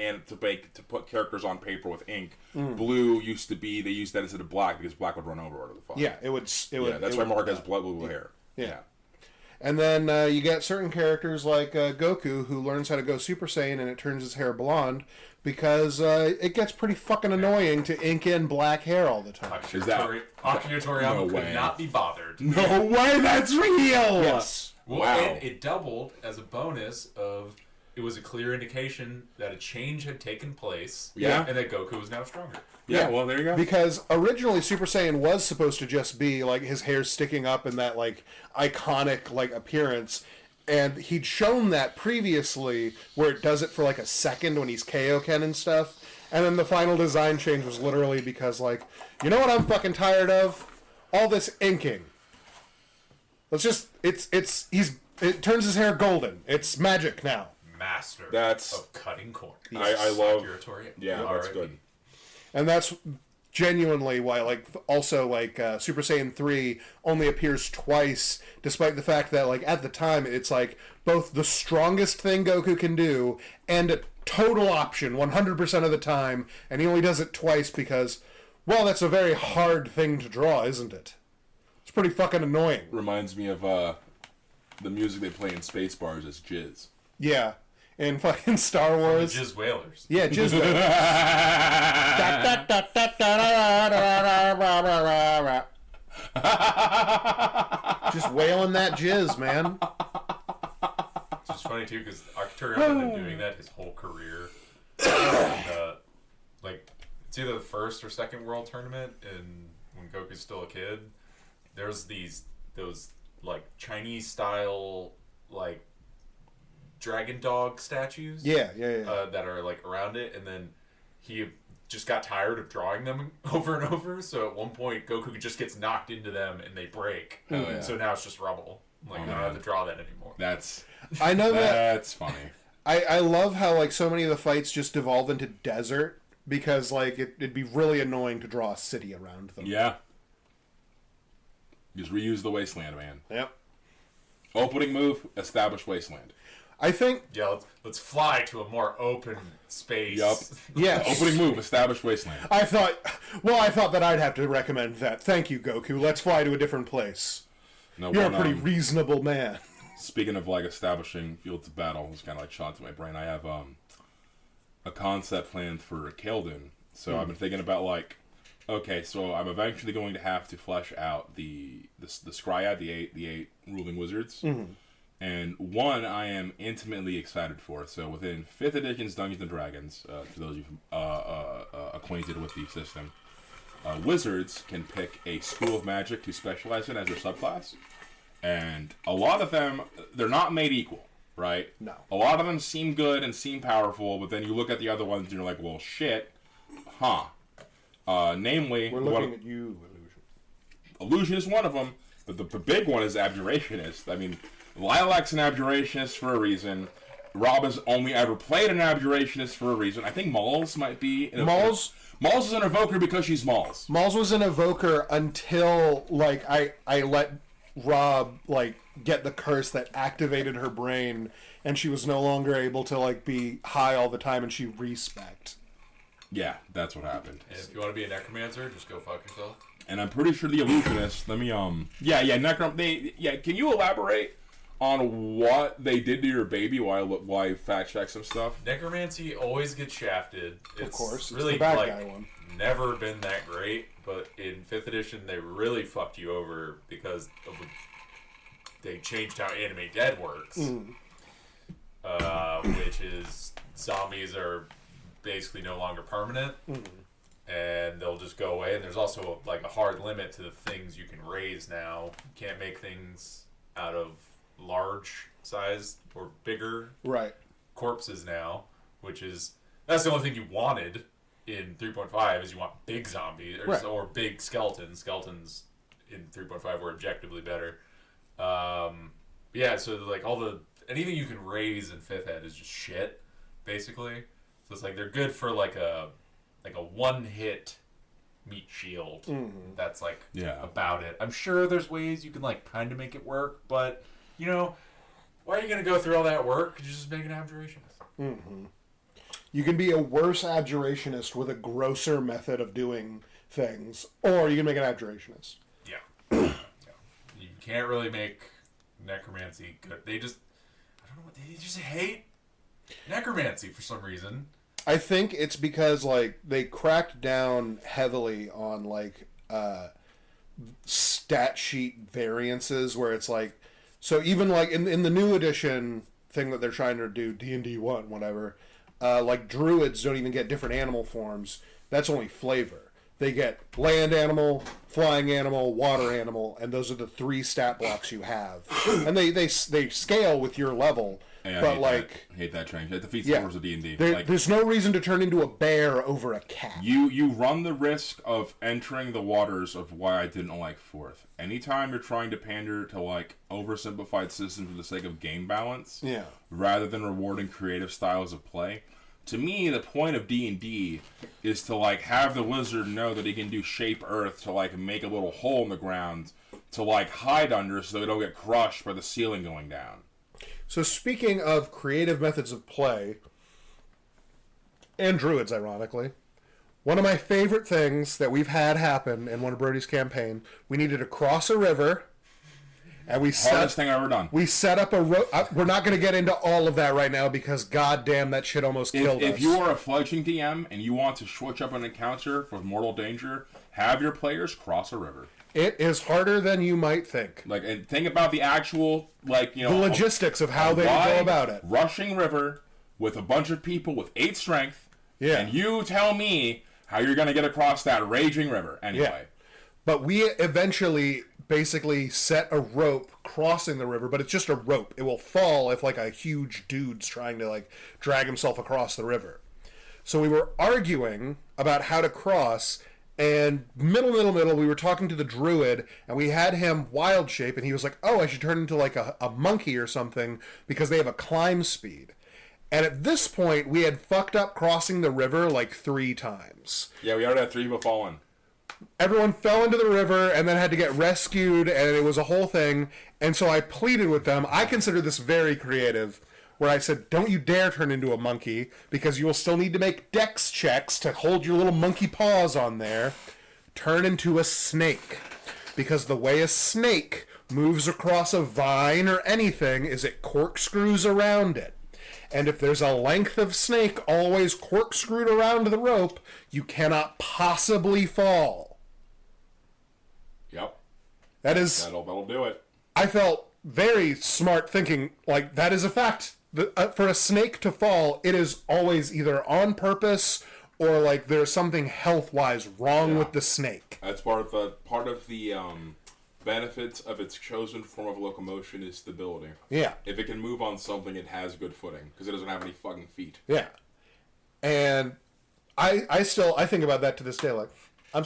characters on paper with ink. Blue used to be, they used that instead of black because black would run over whatever the fuck. Yeah, it would. That's why Mark has blue hair. Yeah. And then you get certain characters like Goku, who learns how to go Super Saiyan and it turns his hair blonde because it gets pretty fucking annoying to ink in black hair all the time. Akira Toriyama could not be bothered. No way, that's real! Yes. Well, wow. And it doubled as a bonus of... It was a clear indication that a change had taken place. Yeah. And that Goku was now stronger. Yeah, well, there you go. Because originally Super Saiyan was supposed to just be like his hair sticking up in that like iconic like appearance, and he'd shown that previously where it does it for like a second when he's Kaioken and stuff, and then the final design change was literally because like, you know what I'm fucking tired of? All this inking. Let's just it turns his hair golden. It's magic now. Master of cutting corners. I love Akira Toriyama. Yeah, that's good. And that's genuinely why, like, also, like, Super Saiyan 3 only appears twice, despite the fact that, like, at the time, it's, like, both the strongest thing Goku can do and a total option 100% of the time, and he only does it twice because, well, that's a very hard thing to draw, isn't it? It's pretty fucking annoying. Reminds me of the music they play in Spaceballs as Jizz. Yeah. In fucking Star Wars. Jizz Whalers. Yeah, Jizz Whalers. Just wailing that jizz, man. It's just funny, too, because Akira Toriyama has been doing that his whole career. And, like, it's either the first or second World Tournament, and when Goku's still a kid, there's those, like, Chinese-style, like, dragon dog statues that are like around it, and then he just got tired of drawing them over and over, so at one point Goku just gets knocked into them and they break. So now it's just rubble. Like, I don't have to draw that anymore. That's funny. I love how like so many of the fights just devolve into desert because like it'd be really annoying to draw a city around them. Yeah. Just reuse the wasteland, man. Yep. Opening move, establish wasteland. I think... Yeah, let's fly to a more open space. Yup. Yes. Opening move, establish wasteland. I thought that I'd have to recommend that. Thank you, Goku. Let's fly to a different place. No, You're a pretty reasonable man. Speaking of, like, establishing fields of battle, it's kind of like shot to my brain. I have a concept planned for Kael'dun. So I've been thinking about, like, okay, so I'm eventually going to have to flesh out the Scryer, the eight ruling wizards. Mm-hmm. And one I am intimately excited for. So within 5th edition's Dungeons & Dragons, to those of you acquainted with the system, wizards can pick a school of magic to specialize in as their subclass. And a lot of them, they're not made equal, right? No. A lot of them seem good and seem powerful, but then you look at the other ones and you're like, well, shit, huh. Namely... We're looking at you, Illusion. Illusion is one of them, but the big one is Abjurationist. I mean, Lilac's an Abjurationist for a reason. Rob has only ever played an Abjurationist for a reason. I think Malls might be... Malls is an Evoker because she's Malls. Malls was an Evoker until, like, I let Rob, like, get the curse that activated her brain, and she was no longer able to, like, be high all the time, and she respect. Yeah, that's what happened. And if you want to be a necromancer, just go fuck yourself. And I'm pretty sure the Illusionists, can you elaborate on what they did to your baby while I fact check some stuff? Necromancy always gets shafted. It's of course, it's really the bad guy one. Never been that great, but in 5th edition they really fucked you over because of they changed how Anime Dead works, which is zombies are basically no longer permanent, and they'll just go away. And there's also like a hard limit to the things you can raise now. You can't make things out of large size or bigger corpses now, which is that's the only thing you wanted in 3.5 is you want big zombies or big skeletons. Skeletons in 3.5 were objectively better. So like anything you can raise in 5th ed is just shit, basically. So it's like they're good for like a one hit meat shield. That's like about it. I'm sure there's ways you can like kind of make it work, but you know, why are you gonna go through all that work? Could you just make an Abjurationist? You can be a worse Abjurationist with a grosser method of doing things, or you can make an Abjurationist. Yeah. You can't really make necromancy good. I don't know what they just hate necromancy for some reason. I think it's because like they cracked down heavily on like stat sheet variances where it's like so even like in the new edition thing that they're trying to do D&D 1 whatever like druids don't even get different animal forms. That's only flavor. They get land animal, flying animal, water animal, and those are the 3 stat blocks you have. And they scale with your level. Yeah, but I hate that change. It defeats the purpose of D&D. There's no reason to turn into a bear over a cat. You run the risk of entering the waters of why I didn't like 4th. Anytime you're trying to pander to like oversimplified systems for the sake of game balance, rather than rewarding creative styles of play. To me, the point of D&D is to like have the wizard know that he can do shape earth to like make a little hole in the ground to like hide under so they don't get crushed by the ceiling going down. So speaking of creative methods of play, and druids, ironically, one of my favorite things that we've had happen in one of Brody's campaign, we needed to cross a river, and hardest thing I've ever done. We set up a we're not going to get into all of that right now because goddamn that shit almost killed us. If you are a fledgling DM and you want to switch up an encounter for mortal danger, have your players cross a river. It is harder than you might think. Like, and think about the actual, like, you know... the logistics of how they go about it. Rushing river with a bunch of people with 8 strength. Yeah. And you tell me how you're going to get across that raging river. Anyway. Yeah. But we eventually basically set a rope crossing the river, but it's just a rope. It will fall if, like, a huge dude's trying to, like, drag himself across the river. So we were arguing about how to cross... And middle, we were talking to the druid, and we had him wild shape, and he was like, oh, I should turn into like a monkey or something, because they have a climb speed. And at this point, we had fucked up crossing the river like 3 times. Yeah, we already had 3 people falling. Everyone fell into the river, and then had to get rescued, and it was a whole thing. And so I pleaded with them. I consider this very creative. Where I said, don't you dare turn into a monkey, because you will still need to make dex checks to hold your little monkey paws on there. Turn into a snake. Because the way a snake moves across a vine or anything is it corkscrews around it. And if there's a length of snake always corkscrewed around the rope, you cannot possibly fall. Yep. That is... That'll do it. I felt very smart thinking. Like, that is a fact. For a snake to fall, it is always either on purpose or like there's something health-wise wrong with the snake. That's part of the benefits of its chosen form of locomotion is stability. Yeah. If it can move on something, it has good footing because it doesn't have any fucking feet. Yeah. And I think about that to this day. Like, I'm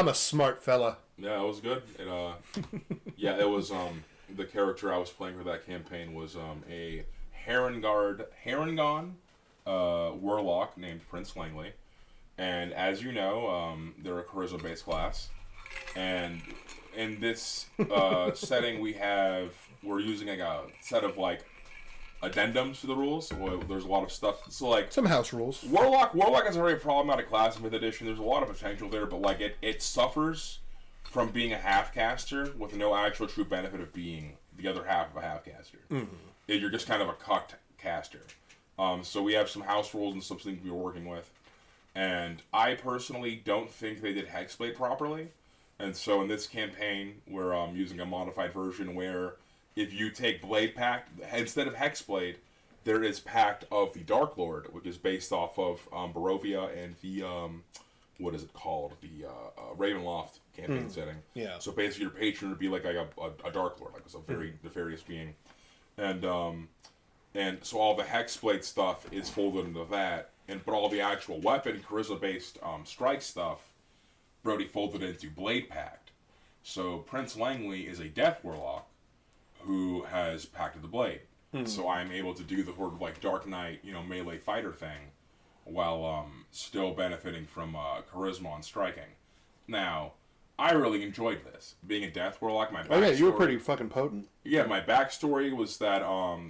a smart fella. Yeah, it was good. It was the character I was playing for that campaign was a Herringon warlock named Prince Langley, and as you know, they're a charisma-based class, and in this setting we're using like a set of like addendums to the rules. So there's a lot of stuff. So like some house rules. Warlock is a very problematic class in 5th edition. There's a lot of potential there, but like it suffers from being a half-caster with no actual true benefit of being the other half of a half-caster. Mm-hmm. You're just kind of a cucked caster. So we have some house rules and some things we were working with. And I personally don't think they did Hexblade properly. And so in this campaign, we're using a modified version where if you take Blade Pact, instead of Hexblade, there is Pact of the Dark Lord, which is based off of Barovia and the, what is it called? The Ravenloft campaign setting. Yeah. So basically your patron would be like a Dark Lord, like it's a very nefarious being. And so all the Hexblade stuff is folded into that. But all the actual weapon, charisma-based strike stuff, Brody folded into Blade Pact. So Prince Langley is a Death Warlock who has Pact of the Blade. So I'm able to do the sort of like Dark Knight, melee fighter thing, while still benefiting from charisma on striking. Now, I really enjoyed this. Being a Death Warlock, my backstory... Oh yeah, you were pretty fucking potent. Yeah, my backstory was that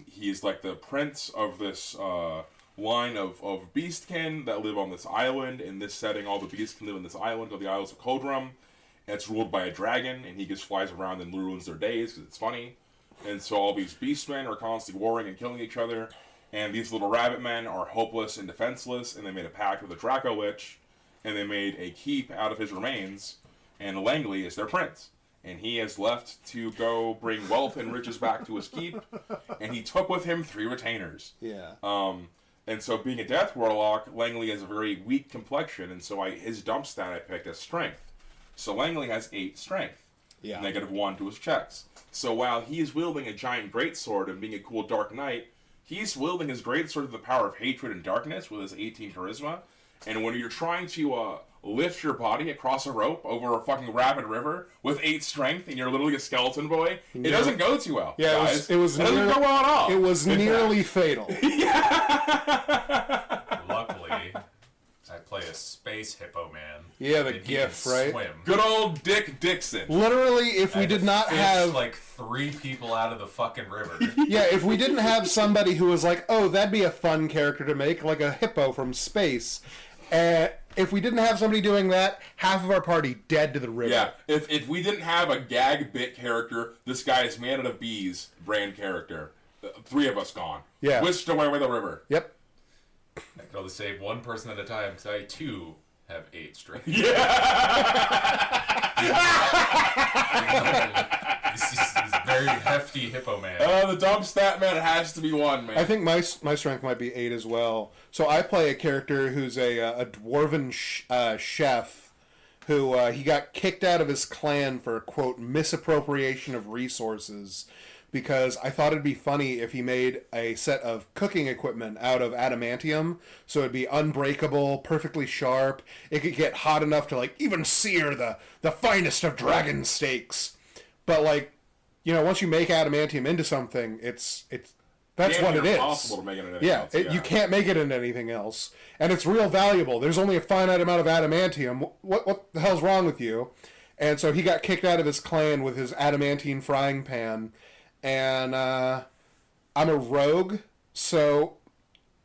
he's like the prince of this line of beastkin that live on this island. In this setting, all the beasts can live on this island called the Isles of Kodrum. It's ruled by a dragon, and he just flies around and ruins their days because it's funny. And so all these beastmen are constantly warring and killing each other, and these little rabbit men are hopeless and defenseless, and they made a pact with the Draco Lich, and they made a keep out of his remains, and Langley is their prince. And he has left to go bring wealth and riches back to his keep, and he took with him 3 retainers. Yeah. And so being a Death Warlock, Langley has a very weak complexion, and so his dump stat I picked as Strength. So Langley has 8 Strength. Yeah. -1 to his checks. So while he's wielding a giant greatsword and being a cool Dark Knight, he's wielding his greatsword with the power of hatred and darkness with his 18 charisma. And when you're trying to lift your body across a rope over a fucking rapid river with 8 strength and you're literally a skeleton boy, it doesn't go too well. Yeah, guys. it was doesn't go well at all. It was nearly fatal. Luckily, I play a space hippo man. Yeah, the GIF, right? Swim. Good old Dick Dixon. Literally, if we did not have like 3 people out of the fucking river. Yeah, if we didn't have somebody who was like, oh, that'd be a fun character to make, like a hippo from space. If we didn't have somebody doing that, half of our party dead to the river. Yeah, if we didn't have a gag bit character, this guy is Man out of Bees brand character. 3 of us gone. Yeah. Whisked away with the river. Yep. I can only save 1 person at a time because I too have 8 strength. Yeah. He's a very hefty hippo man. The dump stat man has to be 1, man. I think my strength might be 8 as well. So I play a character who's a dwarven chef who he got kicked out of his clan for, quote, misappropriation of resources, because I thought it'd be funny if he made a set of cooking equipment out of adamantium, so it'd be unbreakable, perfectly sharp. It could get hot enough to like even sear the finest of dragon steaks. But like, once you make adamantium into something, that's what it is. Impossible to make it into anything else. You can't make it into anything else, and it's real valuable. There's only a finite amount of adamantium. What the hell's wrong with you? And so he got kicked out of his clan with his adamantine frying pan. And I'm a rogue, so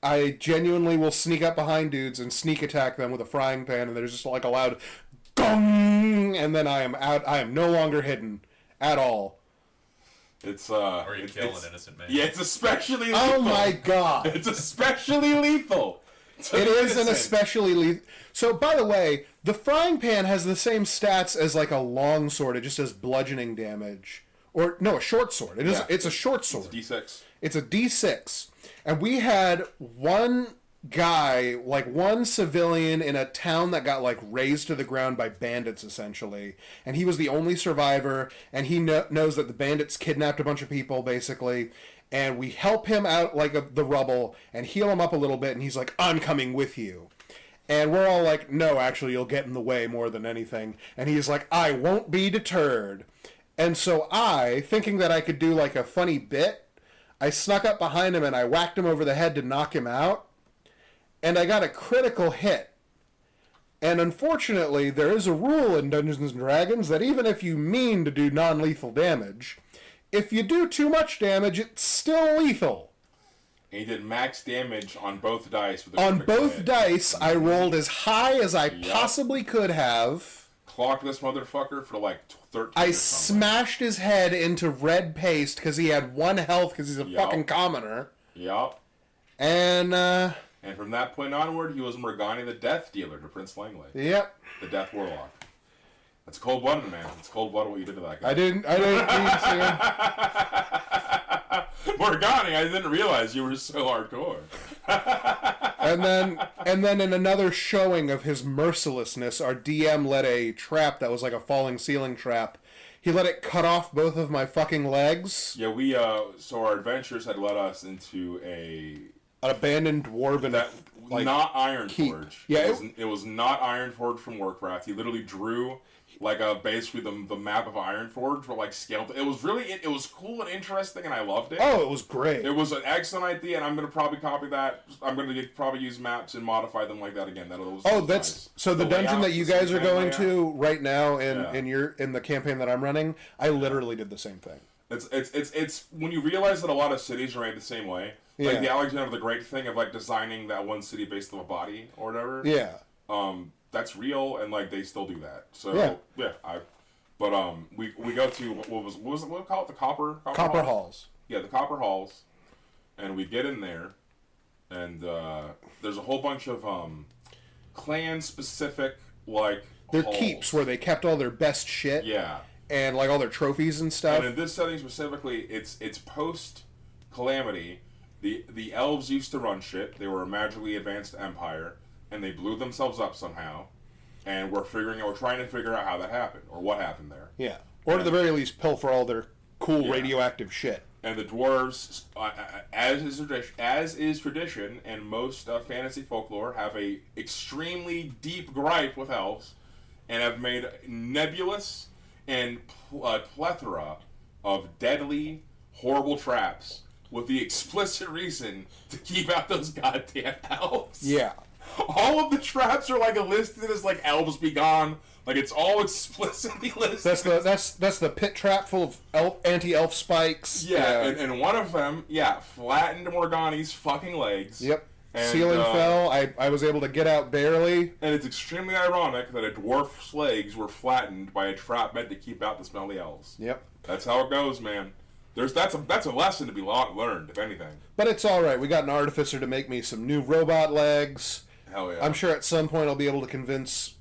I genuinely will sneak up behind dudes and sneak attack them with a frying pan, and there's just like a loud gong, and then I am out. I am no longer hidden at all. It's or you kill an innocent man. Yeah, it's especially lethal. Oh my god. It's especially lethal. It is an especially lethal. So, by the way, the frying pan has the same stats as like a longsword. It just does bludgeoning damage. Or, no, a short sword. It's a short sword. It's a D6. It's a D6. And we had one guy, like one civilian in a town that got like razed to the ground by bandits, essentially. And he was the only survivor, and he knows that the bandits kidnapped a bunch of people, basically. And we help him out, like, the rubble and heal him up a little bit, and he's like, I'm coming with you. And we're all like, no, actually, you'll get in the way more than anything. And he's like, I won't be deterred. And so I, thinking that I could do, like, a funny bit, I snuck up behind him and I whacked him over the head to knock him out. And I got a critical hit. And unfortunately, there is a rule in Dungeons & Dragons that even if you mean to do non-lethal damage, if you do too much damage, it's still lethal. And he did max damage on both dice. On both dice, I rolled as high as I possibly could have. Clocked this motherfucker for like 13 I smashed his head into red paste because he had 1 health because he's a fucking commoner. Yup. And from that point onward, he was Morgani the Death Dealer to Prince Langley. Yep. The Death Warlock. That's cold-blooded, man. It's cold-blooded what you did to that guy. I didn't mean to. Morgani, I didn't realize you were so hardcore. And then in another showing of his mercilessness, our DM let a trap that was like a falling ceiling trap. He let it cut off both of my fucking legs. Yeah, we so our adventures had led us into an abandoned dwarven like, not Ironforge. Yeah, it was not Ironforge from Warcraft. He literally drew like basically the map of Ironforge, but like scaled. It was really it was cool and interesting, and I loved it. Oh, it was great. It was an excellent idea, and I'm gonna probably copy that. I'm gonna probably use maps and modify them like that again. That's nice. So the dungeon that you guys are going to right now in the campaign that I'm running, I literally did the same thing. It's when you realize that a lot of cities are made the same way. Like the Alexander the Great thing of like designing that one city based on a body or whatever. Yeah. That's real, and like they still do that. So we go to what was it called, the Copper Halls. Yeah, the Copper Halls, and we get in there, and there's a whole bunch of clan specific like their halls. keeps where they kept all their best shit. Yeah, and like all their trophies and stuff. And in this setting specifically, it's post Calamity. The elves used to run shit. They were a magically advanced empire. And they blew themselves up somehow, and we're trying to figure out how that happened, or what happened there. Yeah. Or at the very least, pilfer all their cool radioactive shit. And the dwarves, as is tradition, and most fantasy folklore, have a extremely deep gripe with elves, and have made nebulous and plethora of deadly, horrible traps, with the explicit reason to keep out those goddamn elves. Yeah. All of the traps are like listed as like elves be gone. Like it's all explicitly listed. That's the pit trap full of anti-elf spikes. Yeah, and one of them, flattened Morgani's fucking legs. Yep. And, ceiling fell. I was able to get out barely. And it's extremely ironic that a dwarf's legs were flattened by a trap meant to keep out the smelly elves. Yep. That's how it goes, man. That's a lesson to be learned, if anything. But it's all right. We got an artificer to make me some new robot legs. Hell yeah. I'm sure at some point I'll be able to convince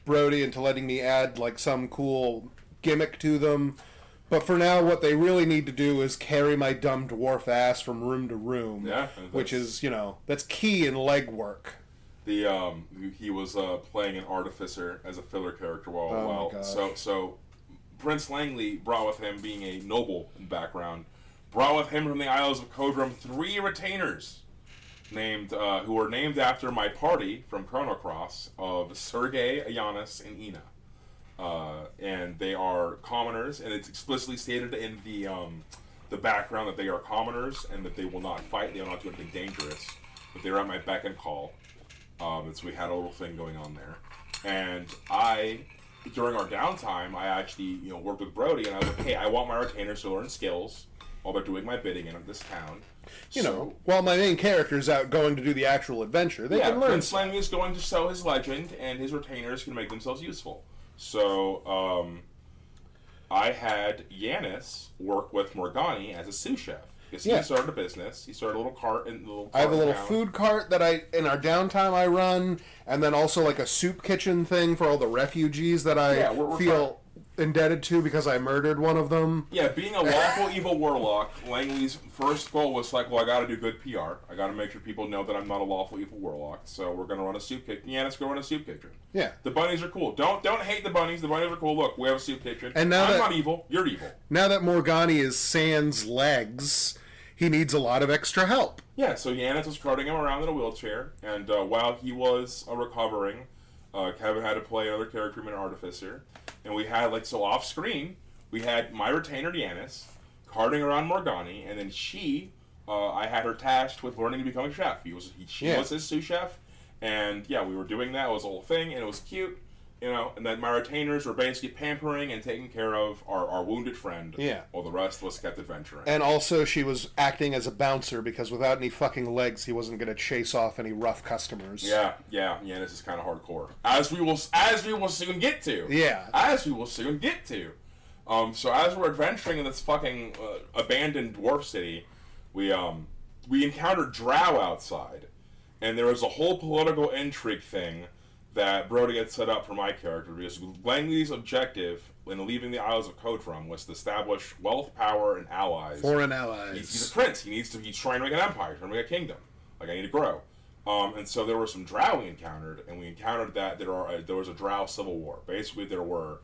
Brody into letting me add like some cool gimmick to them. But for now, what they really need to do is carry my dumb dwarf ass from room to room. Yeah. Which is, that's key in leg work. He was playing an artificer as a filler character so Prince Langley brought with him, being a noble in background, brought with him from the Isles of Kodrum 3 retainers who were named after my party from Chrono Cross of Sergei, Ayanus, and Ina. And they are commoners, and it's explicitly stated in the background that they are commoners and that they will not fight, they will not do anything dangerous, but they're at my beck and call. So we had a little thing going on there. And during our downtime, I actually worked with Brody, and I was like, hey, I want my retainers to learn skills while they're doing my bidding in this town. While my main character is out going to do the actual adventure, they can learn. Prince Langley is going to show his legend, and his retainers can make themselves useful. So, I had Yanis work with Morgani as a sous chef. Because he started a business. He started a little cart I have a little food cart that in our downtime I run, and then also like a soup kitchen thing for all the refugees that I feel indebted to because I murdered one of them. Yeah, being a lawful evil warlock, Langley's first goal was like, well, I gotta do good PR. I gotta make sure people know that I'm not a lawful evil warlock, so we're gonna run a soup kitchen. Yeah, let's go run a soup kitchen. Yeah. The bunnies are cool. Don't hate the bunnies. The bunnies are cool. Look, we have a soup kitchen. And now I'm not evil. You're evil. Now that Morgani is sans legs, he needs a lot of extra help. Yeah, so Yanis was carting him around in a wheelchair, and while he was recovering, Kevin had to play another character, an artificer, and we had, like, so off screen, we had my retainer Yanis carting around Morgani, and then I had her tasked with learning to become a chef. She was his sous chef, and yeah, we were doing that. It was a whole thing, and it was cute. You know, and then my retainers were basically pampering and taking care of our wounded friend. Yeah. While the rest of us kept adventuring. And also she was acting as a bouncer because without any fucking legs, he wasn't going to chase off any rough customers. Yeah, this is kind of hardcore. As we will soon get to. Yeah. As we will soon get to. So as we're adventuring in this fucking abandoned dwarf city, we encountered Drow outside. And there was a whole political intrigue thing that Brody had set up for my character, because Langley's objective when leaving the Isles of Kodrum was to establish wealth, power, and allies. Foreign allies. He's a prince. He's trying to make an empire, trying to make a kingdom. Like, I need to grow. And so there were some Drow we encountered, and we encountered that there was a Drow civil war. Basically, there were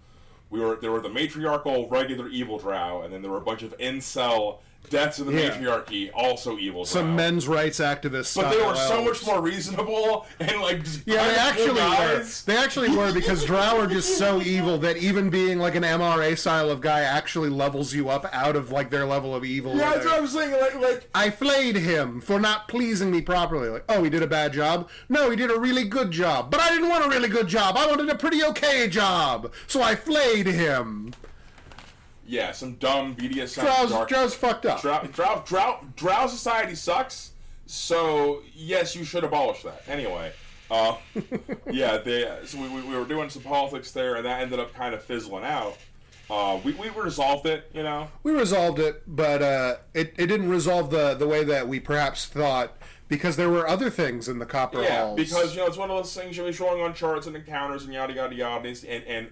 the matriarchal regular evil Drow, and then there were a bunch of incel deaths of the matriarchy, also evil. Some men's rights activists, but they were so much more reasonable and like they actually were because Drow are just so evil that even being like an MRA style of guy actually levels you up out of like their level of evil. Yeah, that's what I'm saying. Like I flayed him for not pleasing me properly. Like, oh, he did a bad job. No, he did a really good job. But I didn't want a really good job. I wanted a pretty okay job. So I flayed him. Yeah, some dumb BDSM. Drow's fucked up. Drow society sucks. So yes, you should abolish that. Anyway, so we were doing some politics there, and that ended up kind of fizzling out. We resolved it, you know. We resolved it, but it didn't resolve the way that we perhaps thought, because there were other things in the Copper Halls. Yeah, because it's one of those things you'll be showing on charts and encounters and yada yada yada, and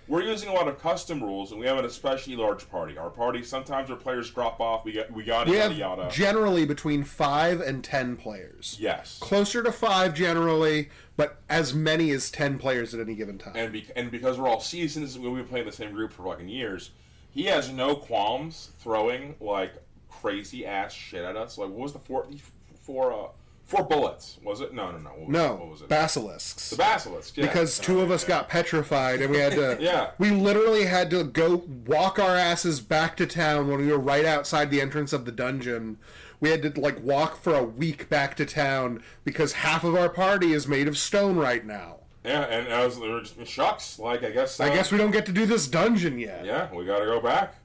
we're using a lot of custom rules, and we have an especially large party. Our party, sometimes our players drop off. We have generally between 5 and 10 players. Yes, closer to 5 generally, but as many as 10 players at any given time. And because we're all seasons, we've been playing the same group for fucking years. He has no qualms throwing like crazy ass shit at us. Like, what was the four bullets, was it? No. What was it? Basilisks. The basilisks, yeah. Because 2 of us got petrified, and we had to... Yeah. We literally had to go walk our asses back to town when we were right outside the entrance of the dungeon. We had to, like, walk for a week back to town because half of our party is made of stone right now. Yeah, and I was shucks. Like, I guess we don't get to do this dungeon yet. Yeah, we gotta go back.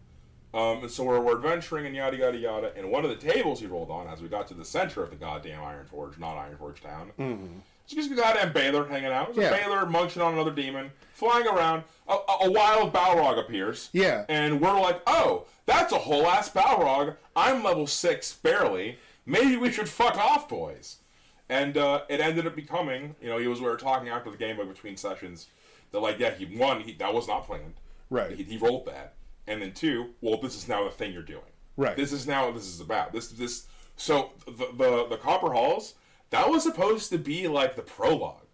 And so we're adventuring and yada yada yada, and one of the tables he rolled on as we got to the center of the goddamn Ironforge, not Ironforge Town. Mm-hmm. It's just a goddamn Baylor hanging out. There's a Baylor munching on another demon, flying around. A wild Balrog appears. Yeah. And we're like, oh, that's a whole ass Balrog. I'm level 6, barely. Maybe we should fuck off, boys. And it ended up becoming, we were talking after the game, between sessions, that like, yeah, he won. That was not planned. Right. He rolled that. And then 2, well, this is now the thing you're doing. Right. This is now what this is about. So the Copper Halls, that was supposed to be like the prologue.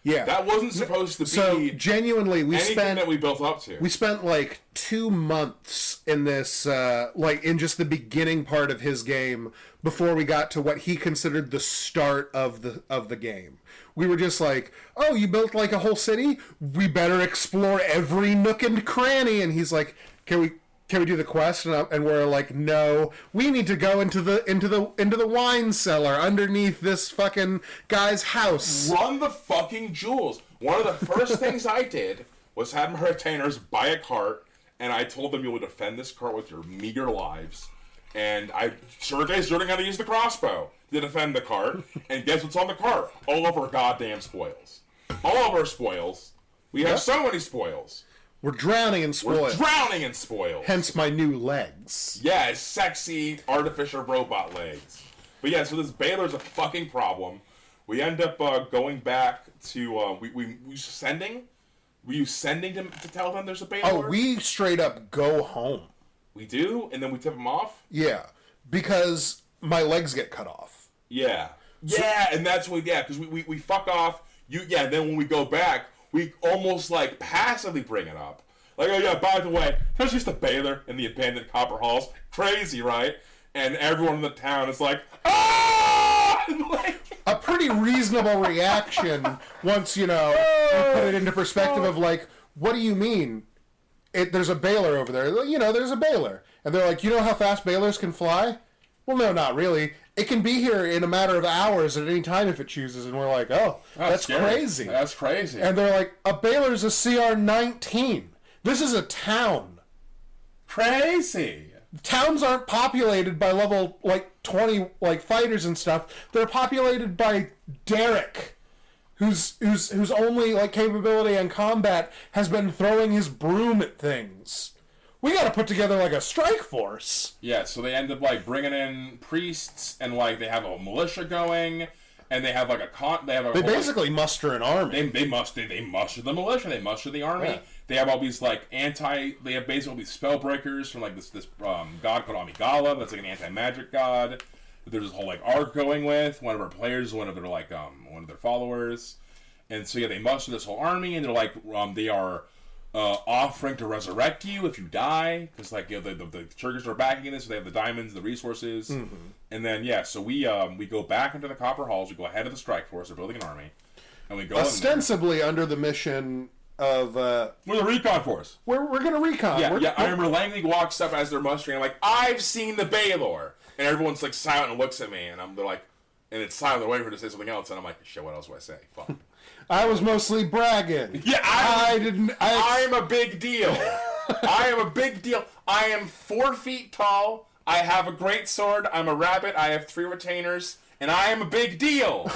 Yeah. That wasn't supposed to be. So genuinely, anything that we built up to. We spent like 2 months in this, in just the beginning part of his game before we got to what he considered the start of the game. We were just like, oh, you built like a whole city? We better explore every nook and cranny. And he's like, Can we do the quest? And we're like, no, we need to go into the wine cellar underneath this fucking guy's house. Run the fucking jewels. One of the first things I did was have my retainers buy a cart, and I told them you will defend this cart with your meager lives. And I Sergei's learning how to use the crossbow to defend the cart. And guess what's on the cart? All of our goddamn spoils. All of our spoils. We have so many spoils. We're drowning in spoils. Hence my new legs. Yeah, sexy artificial robot legs. But yeah, so this Baylor's a fucking problem. We end up going back to we sending Were you sending them to tell them there's a Baylor? Oh, we straight up go home. We do? And then we tip them off? Yeah. Because my legs get cut off. Yeah. Yeah, and that's what, because we fuck off. And then when we go back, we almost, like, passively bring it up. Like, oh, yeah, by the way, there's just a Baylor in the abandoned copper halls. Crazy, right? And everyone in the town is like, ah! Like, a pretty reasonable reaction once, you know, you put it into perspective of, like, what do you mean? There's a Baylor over there. You know, there's a Baylor. And they're like, you know how fast Baylors can fly? Well, no, not really. It can be here in a matter of hours at any time if it chooses. And we're like, oh, that's crazy. That's crazy. And they're like, a Baylor's a CR-19. This is a town. Crazy. Towns aren't populated by level, like, 20, like, fighters and stuff. They're populated by Derek, whose only, like, capability in combat has been throwing his broom at things. We gotta put together, like, a strike force. Yeah, so they end up, like, bringing in priests, and, like, they have a militia going, and they have, like, They basically muster an army. They muster the militia, they muster the army. Yeah. They have all these, like, they have basically these spell breakers from, like, this god called Amigala, that's, like, an anti-magic god. There's this whole, like, arc going with. One of our players, one of their followers. And so, yeah, they muster this whole army, and they're, like, they are offering to resurrect you if you die. Because, like, you know, the Turkish are backing this, so they have the diamonds, the resources. Mm-hmm. And then, yeah, so we go back into the copper halls, we go ahead of the strike force, they're building an army. And we go ostensibly under the mission of we're the recon force. We're gonna recon. Yeah, I remember Langley walks up as they're mustering. I'm like, I've seen the Baylor, and everyone's like silent and looks at me, and they're like, and it's silent. They're waiting for her to say something else, and I'm like, shit, what else do I say? Fuck. I was mostly bragging. Yeah, I'm a big deal. I am a big deal. I am 4 feet tall. I have a great sword. I'm a rabbit. I have 3 retainers, and I am a big deal.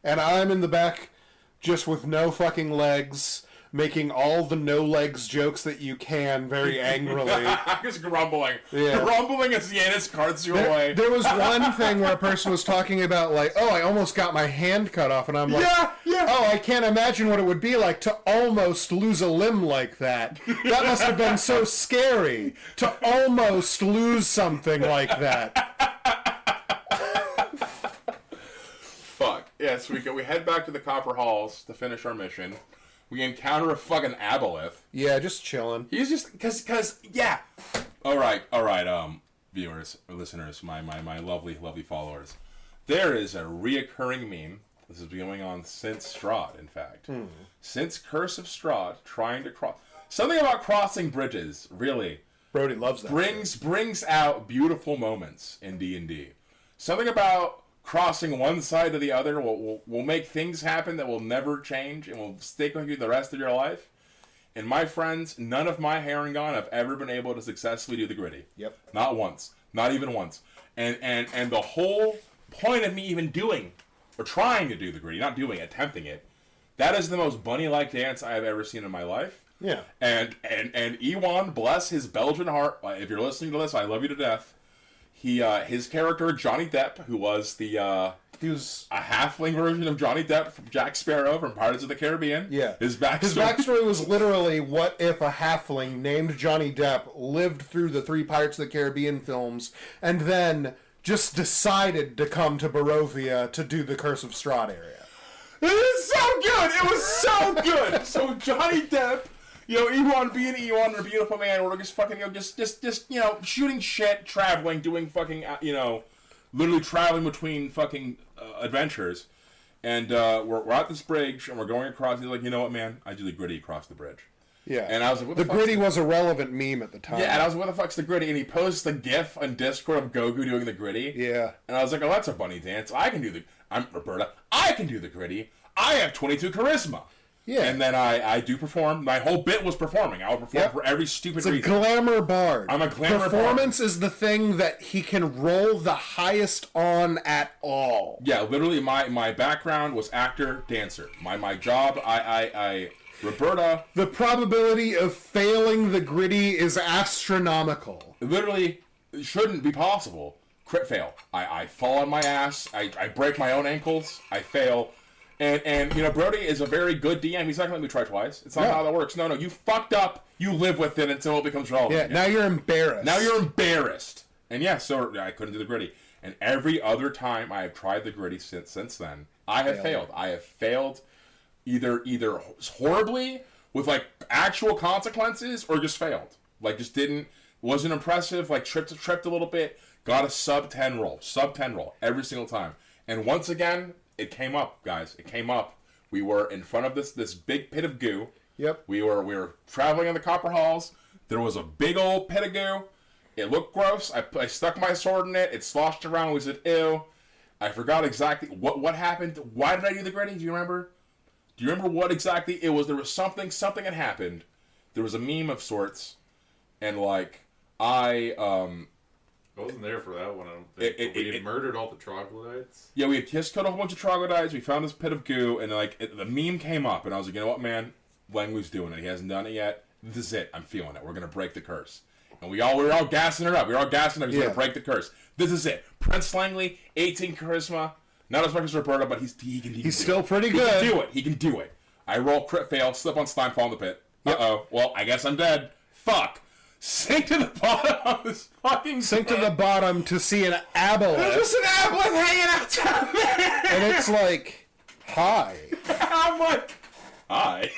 And I'm in the back, just with no fucking legs, making all the no legs jokes that you can very angrily. I'm just grumbling. Yeah. Grumbling as Yanis carts you away. There was one thing where a person was talking about, like, oh, I almost got my hand cut off, and I'm like, yeah. Oh, I can't imagine what it would be like to almost lose a limb like that. That must have been so scary, to almost lose something like that. Fuck. Yeah, so we head back to the Copper Halls to finish our mission. We encounter a fucking aboleth. Yeah, just chilling. He's just, cause, yeah. Alright, viewers, or listeners, my lovely, lovely followers. There is a reoccurring meme. This has been going on since Strahd, in fact. Since Curse of Strahd, trying to cross. Something about crossing bridges, really. Brody loves that. Brings out beautiful moments in D&D. Something about crossing one side to the other will make things happen that will never change and will stick with you the rest of your life. And my friends, none of my Harengon have ever been able to successfully do the Griddy. Yep. Not once. Not even once. And the whole point of me even doing, or trying to do the Griddy, not doing it, attempting it, that is the most bunny-like dance I have ever seen in my life. Yeah. And Ewan, bless his Belgian heart, if you're listening to this, I love you to death. His character, Johnny Depp, who was he was a halfling version of Johnny Depp from Jack Sparrow from Pirates of the Caribbean. Yeah. His backstory was literally, what if a halfling named Johnny Depp lived through the 3 Pirates of the Caribbean films and then just decided to come to Barovia to do the Curse of Strahd area. It is so good! It was so good! So Johnny Depp, Ewan being Ewan, a beautiful man, we're just fucking, just shooting shit, traveling, doing fucking, literally traveling between fucking adventures. And we're at this bridge, and we're going across, he's like, you know what, man? I do the Griddy across the bridge. Yeah. And I was like, what the Griddy was a relevant meme at the time. Yeah, and I was like, what the fuck's the Griddy? And he posts the GIF on Discord of Goku doing the Griddy. Yeah. And I was like, oh, that's a bunny dance. I'm Roberta. I can do the Griddy. I have 22 charisma. Yeah. And then I do perform. My whole bit was performing. I would perform for every stupid reason. It's a glamour bard. I'm a glamour Performance is the thing that he can roll the highest on at all. Yeah, literally my background was actor, dancer. My job, I Roberta. The probability of failing the Griddy is astronomical. It literally shouldn't be possible. Crit fail. I fall on my ass. I break my own ankles. I fail. And you know, Brody is a very good DM. He's not going to let me try twice. It's not how that works. No, you fucked up. You live with it until it becomes relevant. Yeah, now you're embarrassed. Now you're embarrassed. And yeah, so I couldn't do the Griddy. And every other time I have tried the Griddy since then, I have failed. I have failed either horribly with like actual consequences or just failed. Like just wasn't impressive, like tripped a little bit, got a sub 10 roll every single time. And once again, it came up, guys. It came up. We were in front of this big pit of goo. Yep. We were traveling in the copper halls. There was a big old pit of goo. It looked gross. I stuck my sword in it. It sloshed around. We said, ew. I forgot exactly what happened. Why did I do the Griddy? Do you remember? Do you remember what exactly it was? There was something had happened. There was a meme of sorts. And like, I wasn't there for that one, I don't think. We had murdered all the troglodytes. Yeah, we had just killed a whole bunch of troglodytes. We found this pit of goo, and like the meme came up, and I was like, you know what, man? Langley's doing it. He hasn't done it yet. This is it. I'm feeling it. We're gonna break the curse. And we were all gassing it up. He's gonna break the curse. This is it. Prince Langley, 18 charisma. Not as much as Roberto, but he can He's still pretty good. He can do it. I roll crit fail, slip on slime, fall in the pit. Uh-oh. Well, I guess I'm dead. Fuck. Sink to the bottom of this fucking Sink to the bottom to see an aboleth. There's just an aboleth hanging out down there. And it's like, hi. I'm like, hi.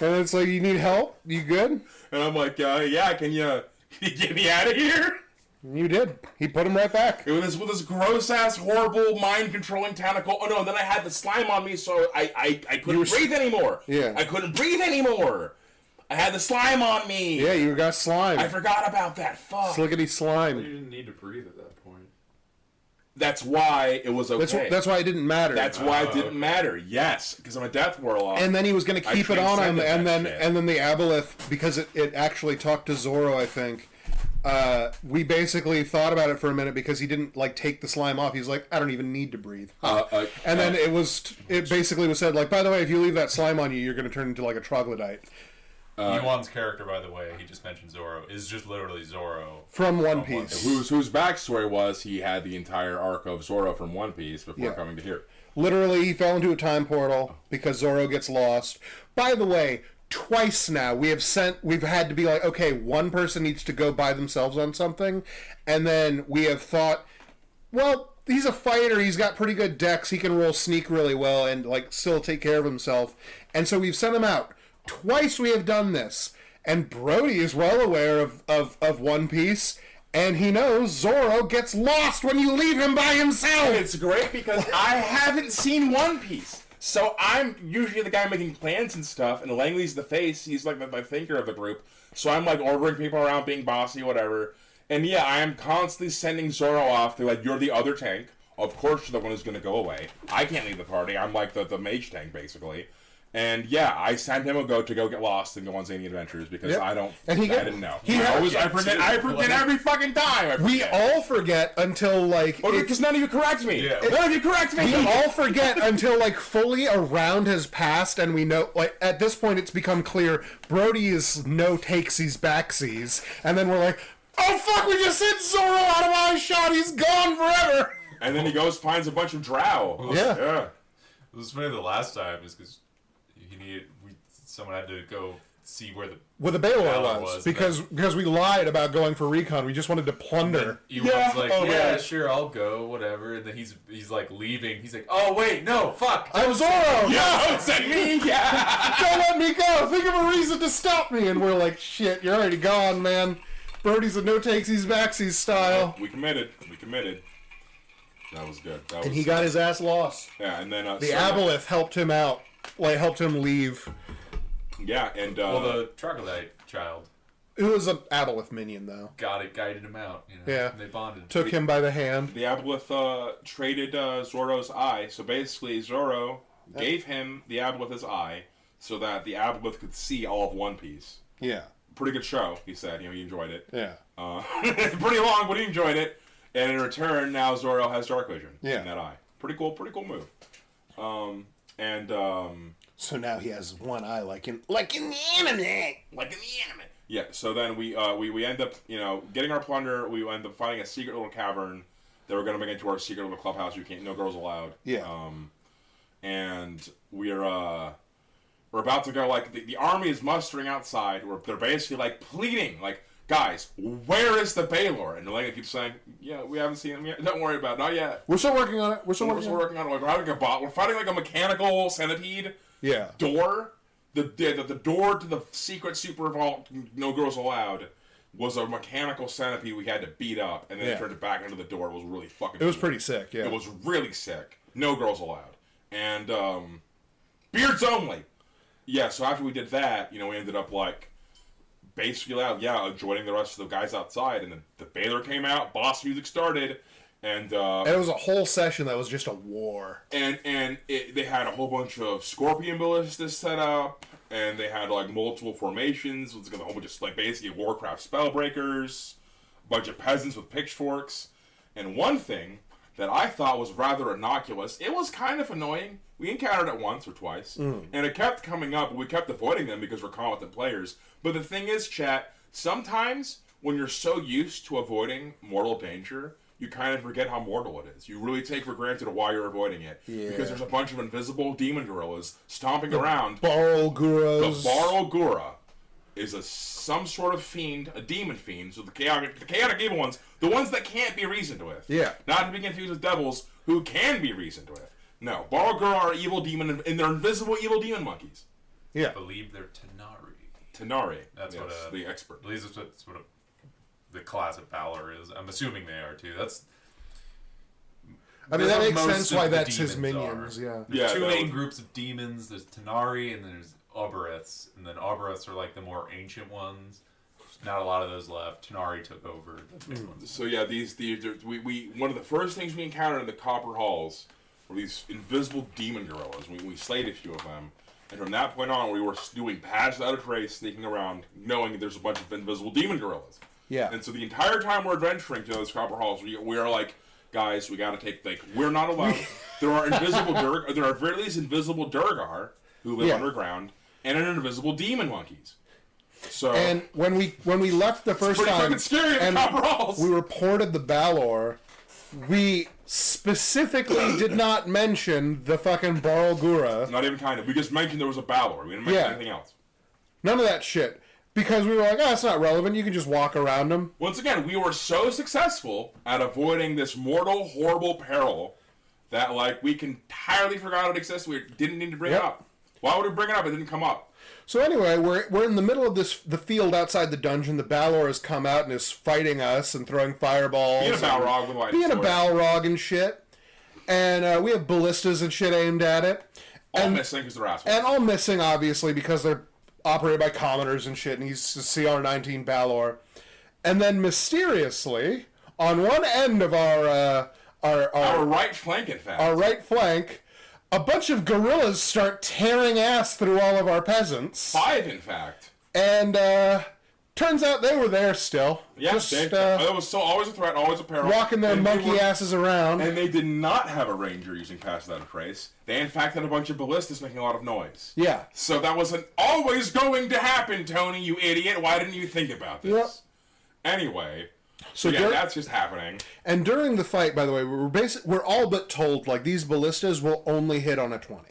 And it's like, you need help? You good? And I'm like, yeah, can you get me out of here? And you did. He put him right back. It was with this gross-ass, horrible, mind-controlling tentacle. Oh, no, and then I had the slime on me, so I couldn't breathe anymore. Yeah. I couldn't breathe anymore. I had the slime on me. Yeah, you got slime. I forgot about that. Fuck. Slickety slime. You didn't need to breathe at that point. That's why it was okay. That's why it didn't matter. That's why it didn't matter. Yes, because I'm a death warlock. And then he was going to keep it on him, and then the aboleth, because it actually talked to Zoro, I think. We basically thought about it for a minute because he didn't like take the slime off. He's like, I don't even need to breathe. And then it basically was said like, by the way, if you leave that slime on you, you're going to turn into like a troglodyte. Yuan's character, by the way, he just mentioned Zoro, is just literally Zoro from One Piece. Whose backstory was he had the entire arc of Zoro from One Piece before coming to here. Literally, he fell into a time portal because Zoro gets lost. By the way, twice now we've had to be like, okay, one person needs to go by themselves on something, and then we have thought, well, he's a fighter, he's got pretty good dex, he can roll sneak really well and like still take care of himself, and so we've sent him out. Twice we have done this, and Brody is well aware of One Piece, and he knows Zoro gets lost when you leave him by himself. And it's great because I haven't seen One Piece. So I'm usually the guy making plans and stuff, and Langley's the face. He's like the thinker of the group. So I'm like ordering people around, being bossy, whatever. And yeah, I am constantly sending Zoro off to like, you're the other tank. Of course you're the one who's going to go away. I can't leave the party. I'm like the mage tank, basically. And yeah, I sent him to go get lost and go on zany adventures because I didn't know. I forget every fucking time. We all forget until like because none of you correct me. Yeah. None of you correct me. We all forget until like fully a round has passed, and we know like at this point it's become clear Brody is no takesies backsies, and then we're like, oh fuck, we just sent Zoro out of my shot. He's gone forever. And then he goes finds a bunch of drow. Yeah. It was funny the last time is because someone had to go see where the Baylor was because we lied about going for recon. We just wanted to plunder. Yuan's like, sure, I'll go, whatever. And then he's like leaving. He's like, oh wait, no, fuck, I'm Zoro. Yeah, it's like me. Yeah, don't let me go. Think of a reason to stop me. And we're like, shit, you're already gone, man. Brody's a no takesies backsies style. We committed. That was good. And he got his ass lost. Yeah, and then the aboleth helped him out, like helped him leave. Yeah, and the troglodyte child. It was an aboleth minion, though. Guided him out. You know, yeah, and they bonded. Took him by the hand. The aboleth traded Zoro's eye. So basically, Zoro gave him the aboleth's eye so that the aboleth could see all of One Piece. Yeah, pretty good show. He said, he enjoyed it. Yeah, pretty long, but he enjoyed it. And in return, now Zoro has dark vision in that eye. Pretty cool move. So now he has one eye, like in the anime. Yeah. So then we end up getting our plunder. We end up finding a secret little cavern that we're gonna make into our secret little clubhouse. No girls allowed. Yeah. and we're about to go. Like the army is mustering outside. They're basically like pleading, like, guys, where is the Baylor? And Elena keeps saying, yeah, we haven't seen him yet. Don't worry about it. Not yet. We're still working on it. We're working on it. We're having a bot. We're fighting like a mechanical centipede. Yeah. Door. The door to the secret super vault, no girls allowed, was a mechanical centipede we had to beat up, and then they turned it back into the door. It was really fucking It was cool. pretty sick, yeah. It was really sick. No girls allowed. And, beards only. Yeah, so after we did that, we ended up, like, basically joining the rest of the guys outside, and then the Baylor came out, boss music started, and it was a whole session that was just a war. And they had a whole bunch of Scorpion ballistas set up, and they had like multiple formations. It was a whole bunch of like basically Warcraft spellbreakers, a bunch of peasants with pitchforks, and one thing that I thought was rather innocuous. It was kind of annoying. We encountered it once or twice, and it kept coming up, and we kept avoiding them because we're competent players. But the thing is, chat, sometimes when you're so used to avoiding mortal danger, you kind of forget how mortal it is. You really take for granted why you're avoiding it. Yeah. Because there's a bunch of invisible demon gorillas stomping around. Barlguras. The Barlgura is some sort of fiend, a demon fiend. So the chaotic evil ones, the ones that can't be reasoned with. Yeah. Not to be confused with devils who can be reasoned with. No, Barlgura are evil demon, and they're invisible evil demon monkeys. Yeah. I believe they're Tanari. Tanari. That's what the expert. I believe that's what the class of Valor is. I'm assuming they are too. That makes sense why that's his minions. Are. Yeah. There's two main groups of demons. There's Tanari and then there's Oberiths. And then Oberiths are like the more ancient ones. There's not a lot of those left. Tanari took over the big ones. So yeah, we one of the first things we encountered in the Copper Halls were these invisible demon gorillas. We slayed a few of them. And from that point on, we were doing paths out of trace, sneaking around, knowing there's a bunch of invisible demon gorillas. Yeah. And so the entire time we're adventuring to those Copper Halls, we are like, guys, we got to take, like, we're not allowed. There are there are very least invisible Durgar who live underground, and an invisible demon monkeys. So. And when we left the first it's pretty time, fucking scary in the Copper Halls. We reported the Balor. We specifically did not mention the fucking Barlgura. Not even kind of. We just mentioned there was a Balor. We didn't mention anything else. None of that shit. Because we were like, it's not relevant. You can just walk around them. Once again, we were so successful at avoiding this mortal, horrible peril that, like, we entirely forgot it existed. We didn't need to bring it up. Why would we bring it up? It didn't come up. So anyway, we're in the middle of the field outside the dungeon. The Balor has come out and is fighting us and throwing fireballs. Being a Balrog with Being a Balrog and shit. And we have ballistas and shit aimed at it. All missing because they're assholes. And all missing, obviously, because they're operated by commoners and shit, and he's a CR-19 Balor. And then mysteriously, on one end of our right flank, in fact. Our right flank, a bunch of gorillas start tearing ass through all of our peasants. 5, in fact. And turns out they were there still. Yeah, that was always a threat, always a peril. Walking their monkey asses around. And they did not have a ranger using Pass Without a Trace. They, in fact, had a bunch of ballistas making a lot of noise. Yeah. So that wasn't always going to happen, Tony, you idiot. Why didn't you think about this? Yep. Anyway... So yeah, that's just happening. And during the fight, by the way, we're all but told, like, these ballistas will only hit on a 20.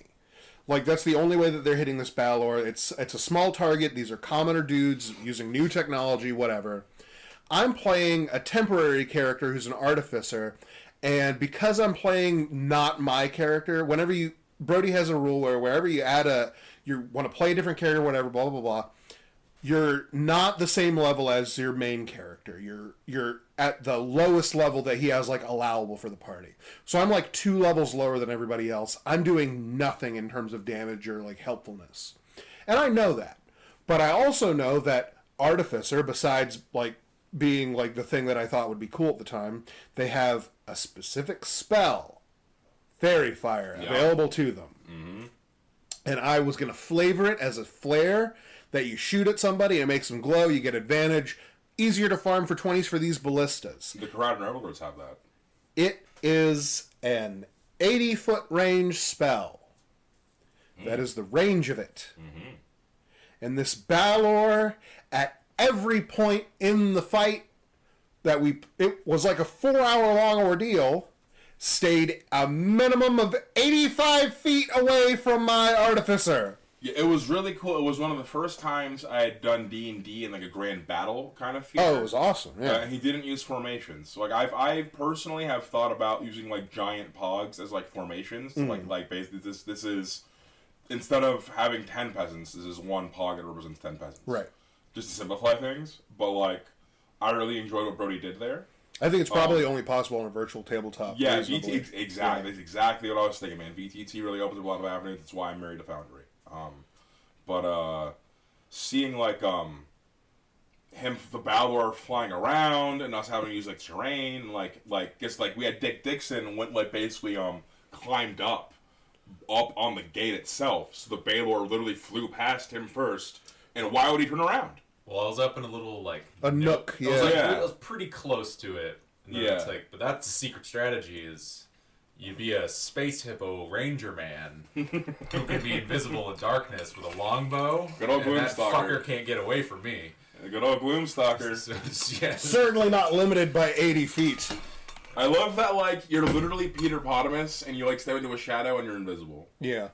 Like, that's the only way that they're hitting this Balor. It's a small target. These are commoner dudes using new technology, whatever. I'm playing a temporary character who's an artificer, and because I'm playing not my character, Brody has a rule where wherever you you want to play a different character, whatever, blah, blah, blah, you're not the same level as your main character. You're at the lowest level that he has, like, allowable for the party. So I'm, like, 2 levels lower than everybody else. I'm doing nothing in terms of damage or, like, helpfulness. And I know that. But I also know that Artificer, besides, like, being, like, the thing that I thought would be cool at the time, they have a specific spell, Fairy Fire, available to them. Mm-hmm. And I was going to flavor it as a flare that you shoot at somebody and it makes them glow, you get advantage. Easier to farm for 20s for these ballistas. The Karate and Overlords have that. It is an 80-foot range spell. That is the range of it. Mm-hmm. And this Balor, at every point in the fight, it was like a 4-hour-long ordeal, stayed a minimum of 85 feet away from my artificer. Yeah, it was really cool. It was one of the first times I had done D&D in like a grand battle kind of feature. Oh, it was awesome. Yeah. He didn't use formations. So, like, I personally have thought about using like giant pogs as like formations. Like basically this is, instead of having 10 peasants, this is one pog that represents 10 peasants. Right. Just to simplify things. But like, I really enjoyed what Brody did there. I think it's probably only possible on a virtual tabletop. Yeah, exactly. Yeah. That's exactly what I was thinking, man. VTT really opens up a lot of avenues. That's why I'm married to Foundry. But seeing like him, the Balor flying around, and us having to use like terrain, like just like we had Dick Dixon went like basically climbed up on the gate itself, so the Balor literally flew past him first. And why would he turn around? Well, I was up in a little like a nook. Yeah, I was pretty close to it. And then it's like, but that's the secret strategy is. You'd be a space hippo ranger man who can be invisible in darkness with a longbow. Good old and that Gloomstalker. fucker can't get away from me. Good old Gloomstalker. Yes. Certainly not limited by 80 feet. I love that, like, you're literally Peter Potamus and you, like, step into a shadow and you're invisible. Yeah.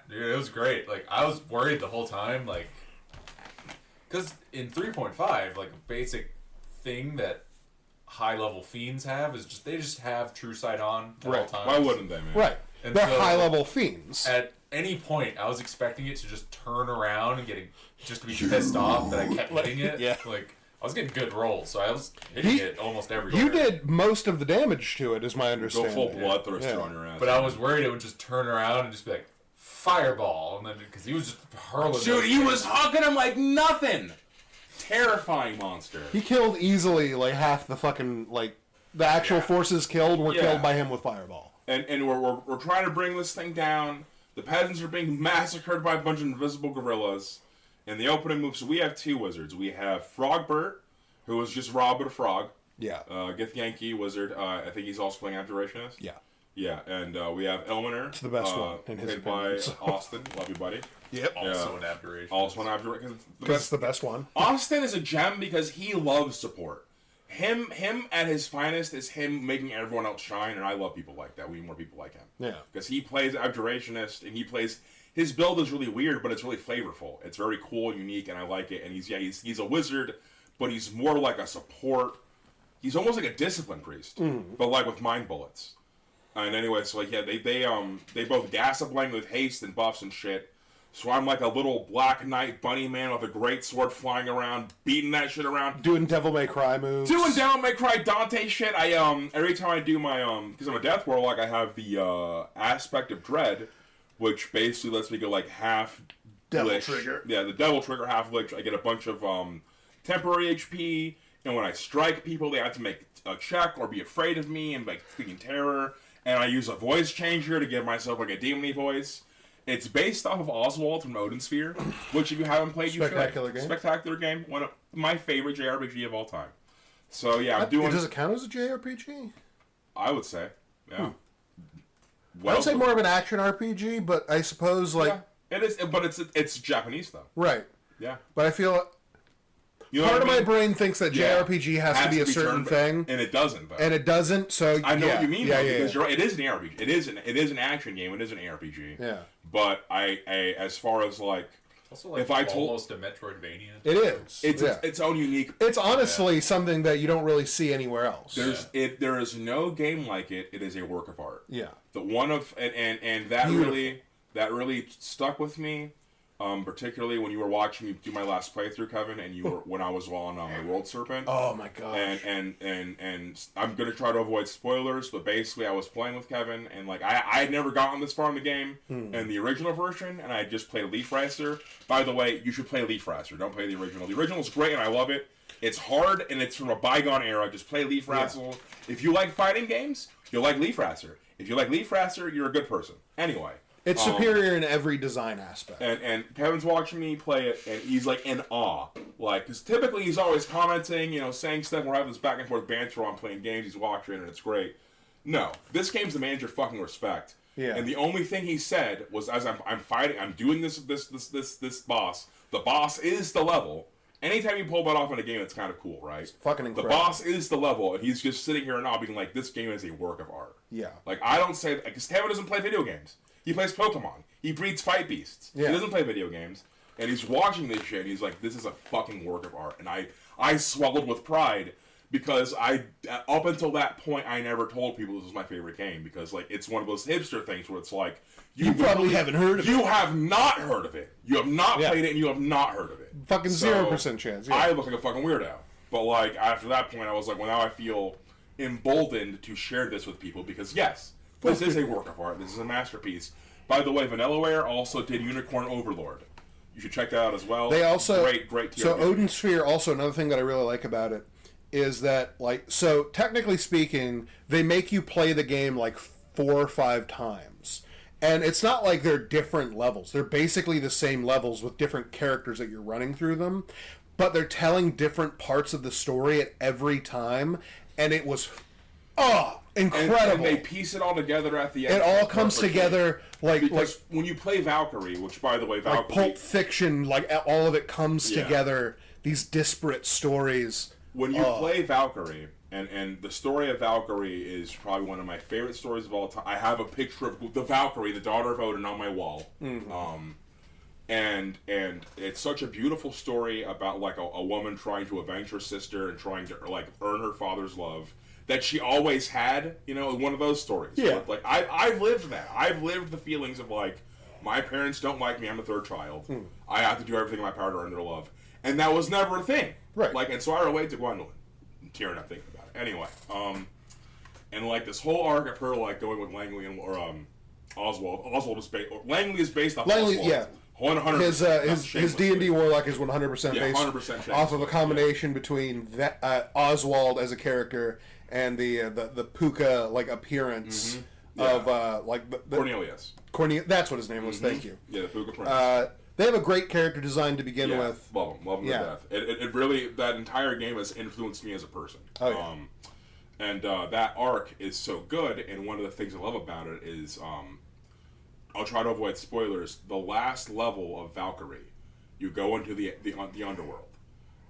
Dude, it was great. Like, I was worried the whole time, like, because in 3.5, like, a basic thing that high-level fiends have is they just have true sight on at all times. Why wouldn't they, man? Right. And they're so, high-level fiends. At any point, I was expecting it to just turn around and just to be pissed off that I kept hitting it. Yeah. Like, I was getting good rolls, so I was hitting it almost everywhere. You did most of the damage to it, is my understanding. Go full bloodthirster on your ass. But I was worried it would just turn around and just be like, fireball, and then, because he was just hurling. Dude, he was hugging him like nothing! Terrifying monster. He killed easily, like, half the fucking, like, the actual forces killed were killed by him with fireball. And we're trying to bring this thing down. The peasants are being massacred by a bunch of invisible gorillas. In the opening move, so we have two wizards. We have Frogbert, who was just Robert Frog. Yeah. Githyanki wizard. I think he's also playing Abjurationist. Yeah. Yeah, and we have Elminer. It's the best one in his played by Austin. Love you, buddy. Yep. Also an Abjuration. Also an Abjuration. That's the best one. Austin is a gem because he loves support. Him at his finest is him making everyone else shine, and I love people like that. We need more people like him. Yeah. Because he plays Abjurationist, and his build is really weird, but it's really flavorful. It's very cool, unique, and I like it. And he's a wizard, but he's more like a support. He's almost like a discipline priest, but like with mind bullets. And anyway, so like they both gas up Lang with haste and buffs and shit. So I'm like a little Black Knight bunny man with a great sword flying around, beating that shit around. Doing Devil May Cry moves. Doing Devil May Cry Dante shit. I every time I do my because I'm a Death Warlock, I have the aspect of dread, which basically lets me go like half Devil lich. Trigger. Yeah, the Devil Trigger, half lich. I get a bunch of temporary HP, and when I strike people, they have to make a check or be afraid of me and like speaking terror. And I use a voice changer to give myself like a demony voice. It's based off of Oswald from Odin Sphere, which if you haven't played, you should. Spectacular game. Spectacular game. One of my favorite JRPG of all time. So yeah, I'm doing. Does it count as a JRPG? I would say, yeah. I would say more of an action RPG, but I suppose like it is. But it's Japanese though. Right. Yeah. But I feel You know part what of I mean? my brain thinks that JRPG has to be a certain thing, and it doesn't. Though. and it doesn't. So I know what you mean. Yeah, though, because you're right. It is an RPG. It is an action game. It is an RPG. Yeah. But I as far as like. Also, like, if I told, almost a Metroidvania. It is. It's its own unique. It's honestly something that you don't really see anywhere else. There is no game like it. It is a work of art. Yeah. The one of and that Beautiful. really stuck with me. Particularly when you were watching me do my last playthrough, Kevin, and you were when I was on the World Serpent. Oh my gosh. And I'm gonna try to avoid spoilers, but basically I was playing with Kevin, and like I had never gotten this far in the game in the original version, and I had just played Leaf Racer. By the way, you should play Leaf Racer. Don't play the original. The original is great, and I love it. It's hard, and it's from a bygone era. Just play Leaf Racer. Yeah. If you like fighting games, you'll like Leaf Racer. If you like Leaf Racer, you're a good person. Anyway. It's superior in every design aspect. And Kevin's watching me play it, and he's like in awe. Like, because typically he's always commenting, saying stuff. We're having this back and forth banter while I'm playing games. He's watching, and it's great. No, this game's demands your fucking respect. Yeah. And the only thing he said was, as I'm fighting, I'm doing this boss. The boss is the level. anytime you pull that off in a game, it's kind of cool, right? It's fucking incredible. The boss is the level, and he's just sitting here now being like, this game is a work of art. Yeah. Like, I don't say that, because Kevin doesn't play video games. He plays Pokemon. He breeds fight beasts. Yeah. He doesn't play video games. And he's watching this shit, and he's like, this is a fucking work of art. And I swelled with pride, because up until that point, I never told people this was my favorite game, because, like, it's one of those hipster things where it's like, you probably haven't heard of it. You have not heard of it. You have not played it, and you have not heard of it. Fucking 0% chance. Yeah. I look like a fucking weirdo. But, like, after that point, I was like, well, now I feel emboldened to share this with people, because, yes, this is a work of art. This is a masterpiece. By the way, Vanillaware also did Unicorn Overlord. You should check that out as well. They also... Great tier. So, Odin Sphere, also, another thing that I really like about it is that, like, so, technically speaking, they make you play the game, like, 4 or 5 times. And it's not like they're different levels. They're basically the same levels with different characters that you're running through them. But they're telling different parts of the story at every time. And it was, incredible. And they piece it all together at the end. It all comes together because when you play Valkyrie, which, by the way, Valkyrie... Like Pulp Fiction, like, all of it comes together. These disparate stories. When you play Valkyrie... And the story of Valkyrie is probably one of my favorite stories of all time. I have a picture of the Valkyrie, the daughter of Odin, on my wall. Mm-hmm. And it's such a beautiful story about, like, a woman trying to avenge her sister and trying to, like, earn her father's love that she always had, you know, one of those stories. Yeah. Like, I've lived that. I've lived the feelings of, like, my parents don't like me, I'm the third child. I have to do everything in my power to earn their love. And that was never a thing. Right. Like, and so I relate to Gwendolyn. I'm tearing up thinking about it. Anyway, and like this whole arc of her like going with Langley and Oswald. Oswald is based. Langley is based off Langley, Oswald. Yeah. 100%. His D&D Warlock is 100% based 100% off of a combination between Oswald as a character and the Puka like appearance of like the Cornelius. That's what his name was. Thank you. Yeah, the Puka Prince. They have a great character design to begin with. Love him to death. It really, that entire game has influenced me as a person. Oh, yeah. And that arc is so good, and one of the things I love about it is, I'll try to avoid spoilers, the last level of Valkyrie, you go into the underworld,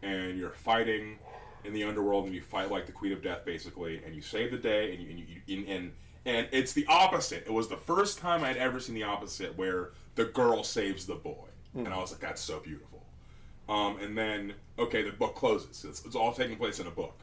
and you're fighting in the underworld, and you fight like the Queen of Death, basically, and you save the day, and it's the opposite. It was the first time I'd ever seen the opposite, where the girl saves the boy. And I was like, that's so beautiful. And then, okay, the book closes. It's all taking place in a book.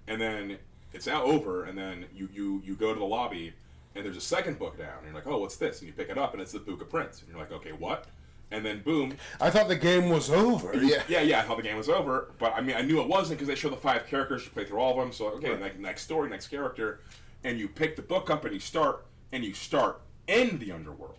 And then it's now over, and then you go to the lobby, and there's a second book down. And you're like, oh, what's this? And you pick it up, and it's the Puka Prince. And you're like, okay, what? And then, boom. I thought the game was over. Yeah, I thought the game was over. But, I mean, I knew it wasn't, because they show the 5 characters. You play through all of them. So, okay, next story, next character. And you pick the book up, and you start in the underworld.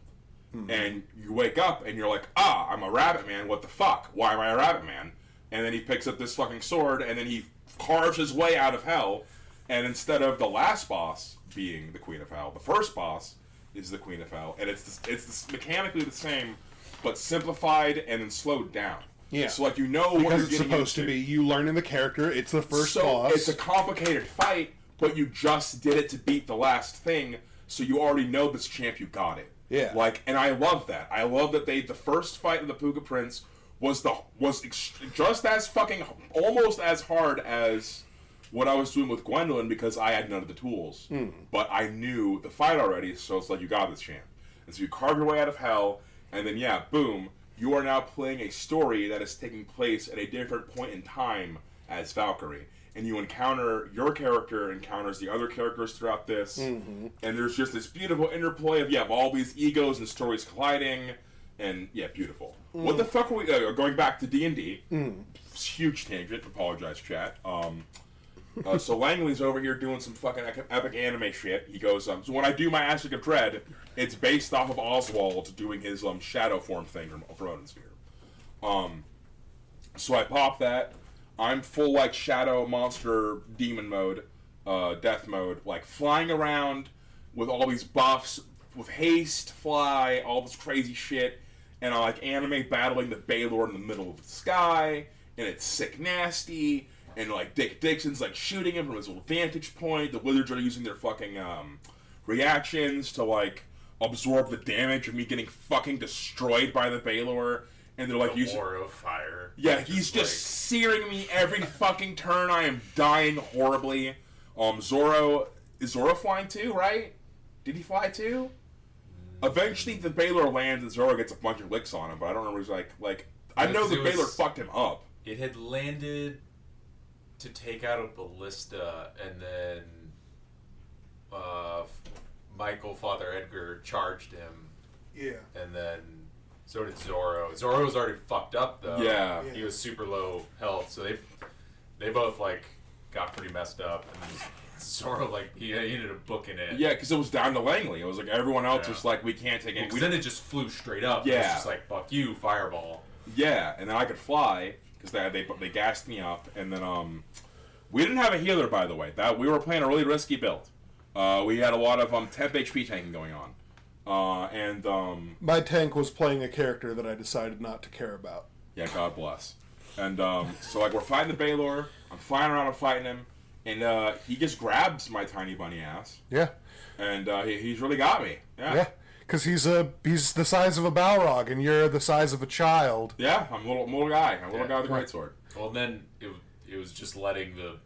And you wake up and you're like, I'm a rabbit man, what the fuck? Why am I a rabbit man? And then he picks up this fucking sword and then he carves his way out of hell. And instead of the last boss being the Queen of Hell, the first boss is the Queen of Hell. And it's mechanically the same, but simplified and then slowed down. Yeah. So, like, you know because what you're it's getting supposed into. To be you learning the character, it's the first boss. It's a complicated fight, but you just did it to beat the last thing, so you already know this champ, you got it. Yeah. Like, and I love that. I love that the first fight of the Puka Prince was just as fucking, almost as hard as what I was doing with Gwendolyn, because I had none of the tools. But I knew the fight already, so it's like, you got this, champ. And so you carve your way out of hell, and then, boom, you are now playing a story that is taking place at a different point in time as Valkyrie. And your character encounters the other characters throughout this, and there's just this beautiful interplay of all these egos and stories colliding, and beautiful. What the fuck are we going back to D&D? Huge tangent. Apologize, chat. So Langley's over here doing some fucking epic anime shit. He goes, so when I do my Astic of Dread, it's based off of Oswald doing his shadow form thing for Odin Sphere. So I pop that. I'm full, like, shadow monster demon mode, death mode, like, flying around with all these buffs, with haste, fly, all this crazy shit, and I, like, anime battling the Baylord in the middle of the sky, and it's sick nasty, and, like, Dick Dixon's, like, shooting him from his little vantage point, the wizards are using their fucking, reactions to, like, absorb the damage of me getting fucking destroyed by the Baylor, and they're like using war of fire. Yeah, he's just searing me every fucking turn. I am dying horribly. Zoro is Zoro flying too, right? Did he fly too? Eventually, the Baylor lands and Zoro gets a bunch of licks on him, but I don't remember. He's like I know the Baylor fucked him up. It had landed to take out a ballista, and then Michael Father Edgar charged him. Yeah. And then so did Zoro. Zoro was already fucked up though. Yeah. He was super low health, so they both like got pretty messed up, and Zoro like he ended up booking it. Yeah, because it was down to Langley. It was like everyone else was like, we can't take any. Because then it just flew straight up. Yeah. It was just like fuck you, fireball. Yeah, and then I could fly because they gassed me up, and then we didn't have a healer, by the way. That we were playing a really risky build. We had a lot of temp HP tanking going on, and my tank was playing a character that I decided not to care about. Yeah, God bless. And so like we're fighting the Baylor. I'm flying around and fighting him, and he just grabs my tiny bunny ass. Yeah. And he's really got me. Yeah. Yeah. Because he's the size of a Balrog, and you're the size of a child. Yeah, I'm a little guy. I'm a little guy with a greatsword. Well, then it was just letting the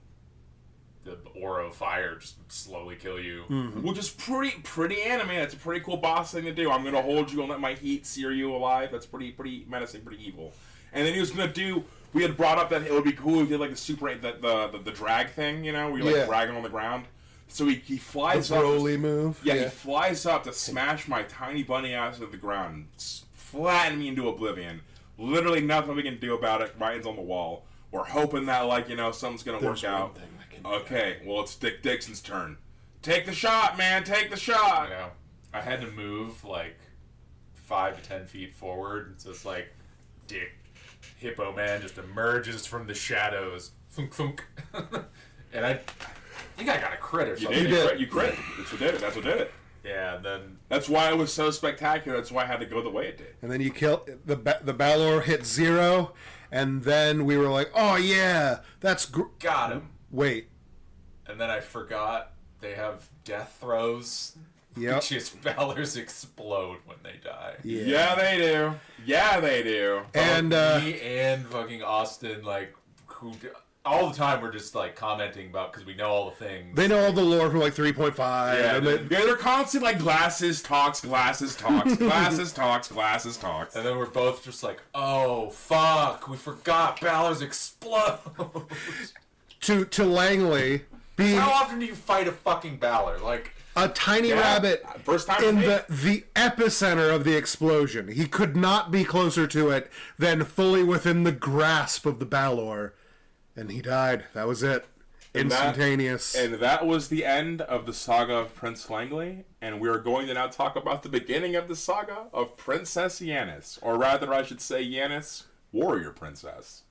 aura of fire just slowly kill you. Mm-hmm. Which is pretty anime. That's a pretty cool boss thing to do. I'm gonna hold you and let my heat sear you alive. That's pretty menacing, pretty evil. And then he was gonna do. We had brought up that it would be cool if he did like the super the drag thing, you know, where you're like dragging on the ground. So he flies the up. Broly move. Yeah, he flies up to smash my tiny bunny ass to the ground, flatten me into oblivion. Literally nothing we can do about it. Ryan's on the wall. We're hoping that something's gonna work out. Okay, well it's Dick Dixon's turn. Take the shot, man. Take the shot. Yeah, I had to move like 5 to 10 feet forward. So it's like Dick Hippo Man just emerges from the shadows. Thunk thunk. And I think I got a crit or something. You crit. That's what did it. That's what did it. Yeah, and then that's why it was so spectacular. That's why I had to go the way it did. And then you kill the Balor hit 0, and then we were like, "Oh yeah, that's got him." Wait, and then I forgot they have death throws. Yep. Which is Balor's explode when they die. Yeah, they do. Yeah, they do. And me and fucking Austin, like, who all the time we're just like commenting about because we know all the things. They know all the lore from like 3.5. Yeah, they're constant like glasses talks, glasses talks, glasses talks, glasses talks. And then we're both just like, oh fuck, we forgot Balor's explode. to Langley being. How often do you fight a fucking Balor? Like a tiny rabbit first time in the epicenter of the explosion. He could not be closer to it than fully within the grasp of the Balor. And he died. That was it. Instantaneous. And that was the end of the saga of Prince Langley. And we are going to now talk about the beginning of the saga of Princess Yanis. Or rather, I should say Yanis, Warrior Princess.